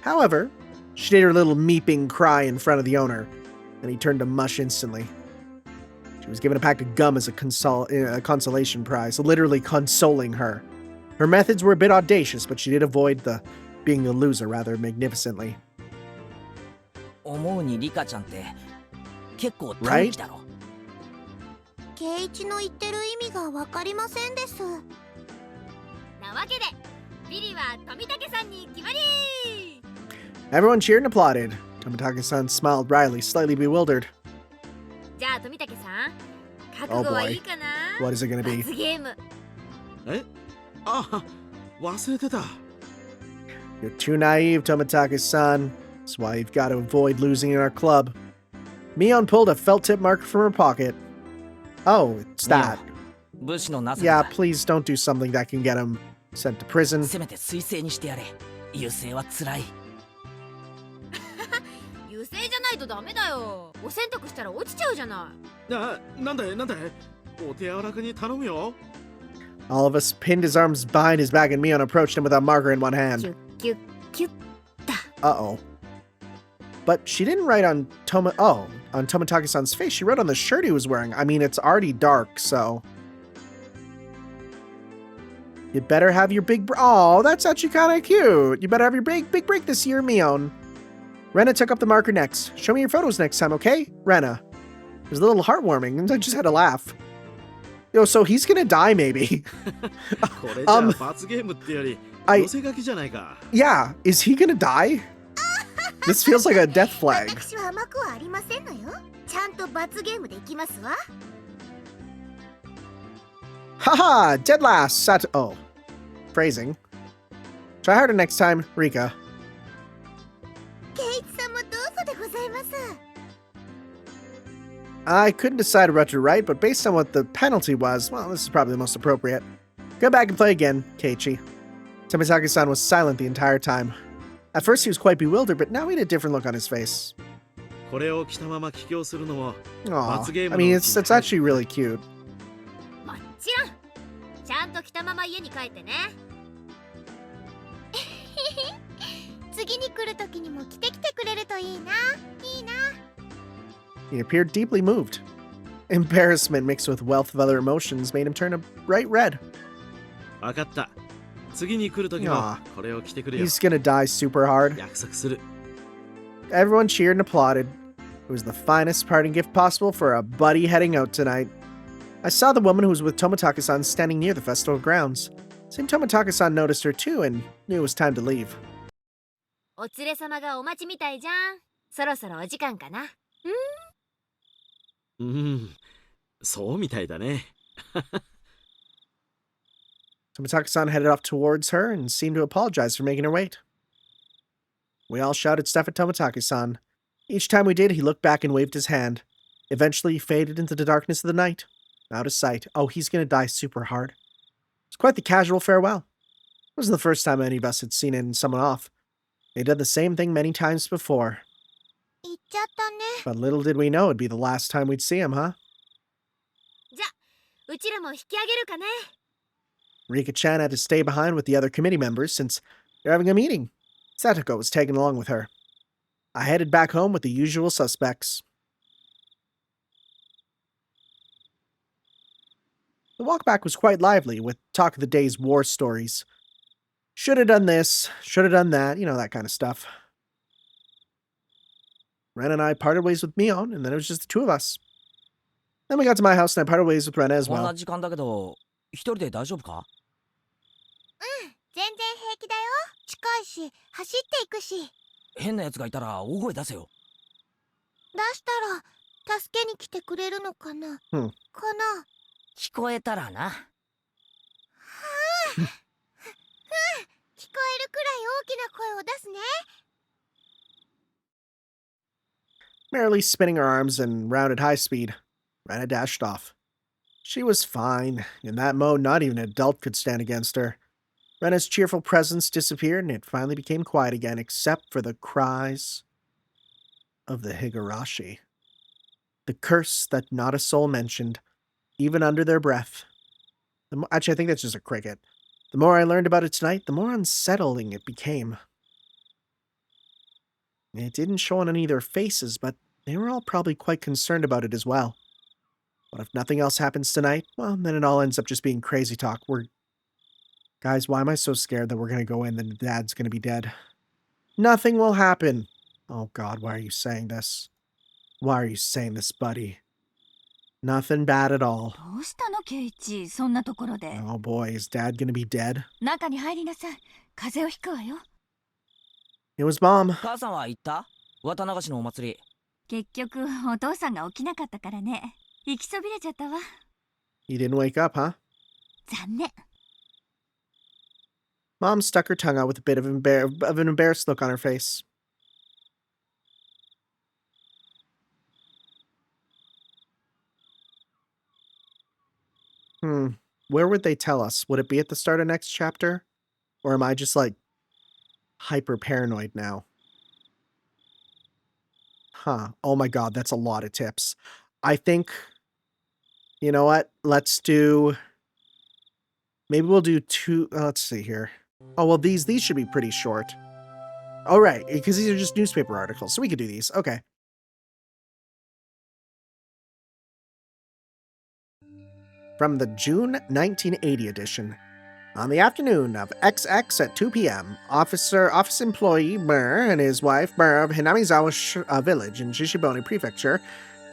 However, she did her little meeping cry in front of the owner, and he turned to mush instantly. She was given a pack of gum as a consolation prize, literally consoling her. Her methods were a bit audacious, but she did avoid being the loser rather magnificently. 思うにリカちゃんって結構短気だろ。圭一の言ってる意味がわかりませんです。なわけで、ビリは富武さんに決まり。 Everyone cheered and applauded. Tomitake-san smiled wryly, slightly bewildered. じゃあ富武さん、覚悟はいいかな。 What is it gonna be? 罰ゲーム。え、あ、忘れてた。You're too naive, Tomitake-san. That's why you've got to avoid losing in our club. Mion pulled a felt tip marker from her pocket. Oh, it's that. 武士のなさ Yeah, が please don't do something that can get him sent to prison. せめて彗星にしてやれ。優勢は辛い。優勢じゃないとダメだよ。お洗濯したら落ちちゃうじゃない。なんでお手柔らかに頼むよ。 All of us pinned his arms behind his back, and Mion approached him with a marker in one キュ hand. ッキュッキュッ。 Uh-oh. But she didn't write on on Tomitake-san's face. She wrote on the shirt he was wearing. I mean, it's already dark, so... You better have your big... Oh, that's actually kind of cute. You better have your big break this year, Mion. Rena took up the marker next. Show me your photos next time, okay? Rena. It was a little heartwarming, and I just had to laugh. Yo, so he's gonna die, maybe. これじゃ罰ゲームってより寄せ書きじゃないか。 Yeah, is he gonna die? This feels like a death flag. 私は甘くはありませんのよ。ちゃんと罰ゲームできますわ。 Haha, dead last. Oh. Phrasing. Try harder next time, Rika. 圭一さんもどうぞでございます。 I couldn't decide what to write, but based on what the penalty was, well, this is probably the most appropriate. Go back and play again, Keiichi. Tomitake-san was silent the entire time. At first he was quite bewildered, but now he had a different look on his face. これを着たまま帰郷するのも Aw, That's a game I mean, of- it's actually really cute. もちろん。ちゃんと着たまま家に帰ってね。次に来る時にも着てきてくれるといいな。いいな。 He appeared deeply moved. Embarrassment mixed with wealth of other emotions made him turn a bright red. 分かった。次に来る時もこれを着てくれよ。 He's gonna die super hard. 約束する。 Everyone cheered and applauded. It was the finest parting gift possible for a buddy heading out tonight. I saw the woman who was with Tomitake-san standing near the festival grounds. Seemed Tomitake-san noticed her too and knew it was time to leave. お連れ様がお待ちみたいじゃん。そろそろお時間かな。そうみたいだね。Tomitake-san headed off towards her and seemed to apologize for making her wait. We all shouted stuff at Tomitake-san. Each time we did, he looked back and waved his hand. Eventually, he faded into the darkness of the night. Out of sight. Oh, he's gonna die super hard. It's quite the casual farewell. It wasn't the first time any of us had seen someone off. They did the same thing many times before. 行っちゃったね。 But little did we know it'd be the last time we'd see him, huh? じゃ、うちらも引き上げるかね。Rika-chan had to stay behind with the other committee members since they're having a meeting. Satoko was taken along with her. I headed back home with the usual suspects. The walk back was quite lively, with talk of the day's war stories. Should have done this, should have done that, you know, that kind of stuff. Ren and I parted ways with Mion, and then it was just the two of us. Then we got to my house, and I parted ways with Ren as こん well. な時間だけど一人で大丈夫か？全然平気だよ。近いし、走っていくし。変な奴がいたら大声出せよ。出したら、助けに来てくれるのかな、かな。聞こえたらな。聞こえるくらい大きな声を出すね。 Merrily spinning her arms and round at high speed, Rena dashed off. She was fine. In that mode, not even an adult could stand against her. Rena's cheerful presence disappeared, and it finally became quiet again, except for the cries of the Higurashi. The curse that not a soul mentioned, even under their breath. Actually, I think that's just a cricket. The more I learned about it tonight, the more unsettling it became. It didn't show on any of their faces, but they were all probably quite concerned about it as well. But if nothing else happens tonight, well, then it all ends up just being crazy talk. Guys, why am I so scared that we're going to go in and the dad's going to be dead? Nothing will happen. Oh God, why are you saying this? Why are you saying this, buddy? Nothing bad at all. どうしたのケイチ、そんなところで。 Oh boy, is dad going to be dead? 中に入りなさい。風邪をひくわよ。 It was mom. 母さんは行った？綿流しのお祭り。結局お父さんが起きなかったからね。行きそびれちゃったわ。 You didn't wake up, huh? 残念。 Mom stuck her tongue out with a bit of an embarrassed look on her face. Where would they tell us? Would it be at the start of next chapter? Or am I just, like, hyper paranoid now? Huh. Oh my God, that's a lot of tips. I think, you know what? Let's do... Maybe we'll do two... let's see here. Oh, well, these should be pretty short. Oh, right, because these are just newspaper articles, so we could do these. Okay. From the June 1980 edition. On the afternoon of XX at 2 p.m., office employee Burr and his wife Burr of Hinamizawa village in Shishibone Prefecture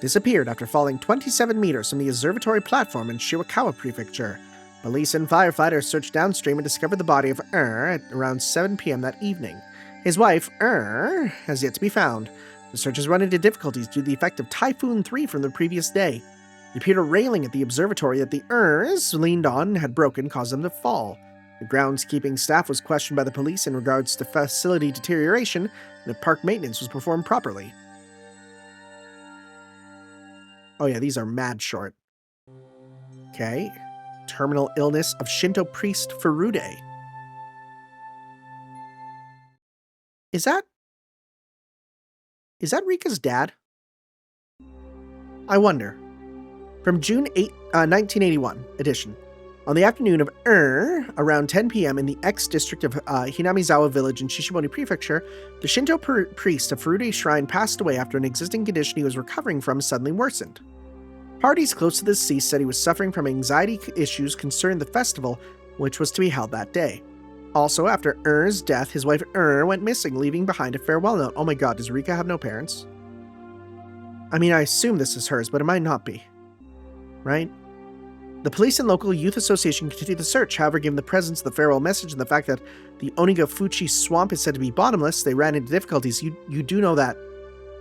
disappeared after falling 27 meters from the observatory platform in Shiwakawa Prefecture. Police and firefighters searched downstream and discovered the body of at around 7 p.m. that evening. His wife, has yet to be found. The search has run into difficulties due to the effect of Typhoon 3 from the previous day. The pewter railing at the observatory that the leaned on had broken, caused them to fall. The groundskeeping staff was questioned by the police in regards to facility deterioration and if park maintenance was performed properly. Oh yeah, these are mad short. Okay. Terminal illness of Shinto priest Furude. Is that Rika's dad? I wonder. From June 8, 1981 edition. On the afternoon of around 10 p.m. in the X-district of Hinamizawa village in Shishibone Prefecture, the Shinto priest of Furude Shrine passed away after an existing condition he was recovering from suddenly worsened. Parties close to the deceased said he was suffering from anxiety issues concerning the festival, which was to be held that day. Also, after death, his wife went missing, leaving behind a farewell note. Oh my God, does Rika have no parents? I mean, I assume this is hers, but it might not be. Right? The police and local youth association continued the search. However, given the presence of the farewell message and the fact that the Onikakushi swamp is said to be bottomless, they ran into difficulties. You do know that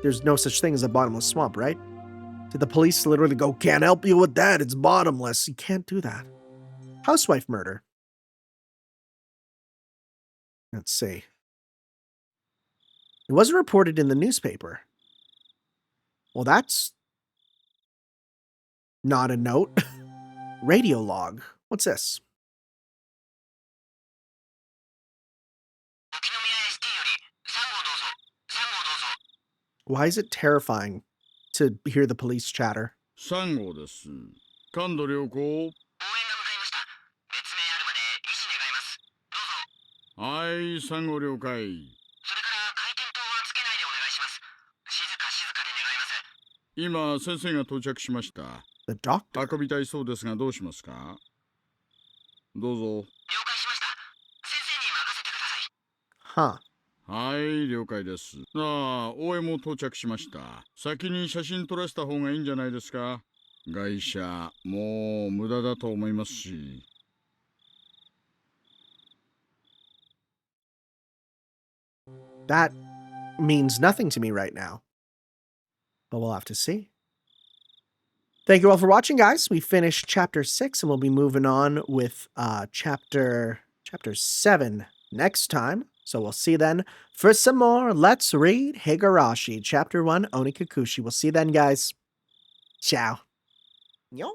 there's no such thing as a bottomless swamp, right? Did the police literally go, can't help you with that, it's bottomless? You can't do that. Housewife murder. Let's see. It wasn't reported in the newspaper. Well, that's not a note. Radio log. What's this? Why is it terrifying to hear the police chatter? 3号です。感度良好。はい、3号了解。今、先生が到着しました。 The doctor. 運びたいそうですがどうしますか？どうぞ。了解しました。先生に任せてください。 Huh. はい、了解です。ああ、応援も到着しました。先に写真撮らせた方がいいんじゃないですか？外車、もう無駄だと思いますし。That means nothing to me right now. But we'll have to see. Thank you all for watching, guys. We finished chapter 6, and we'll be moving on with chapter 7 next time. So we'll see you then for some more Let's Read Higurashi, chapter 1, Onikakushi. We'll see you then, guys. Ciao. Yo.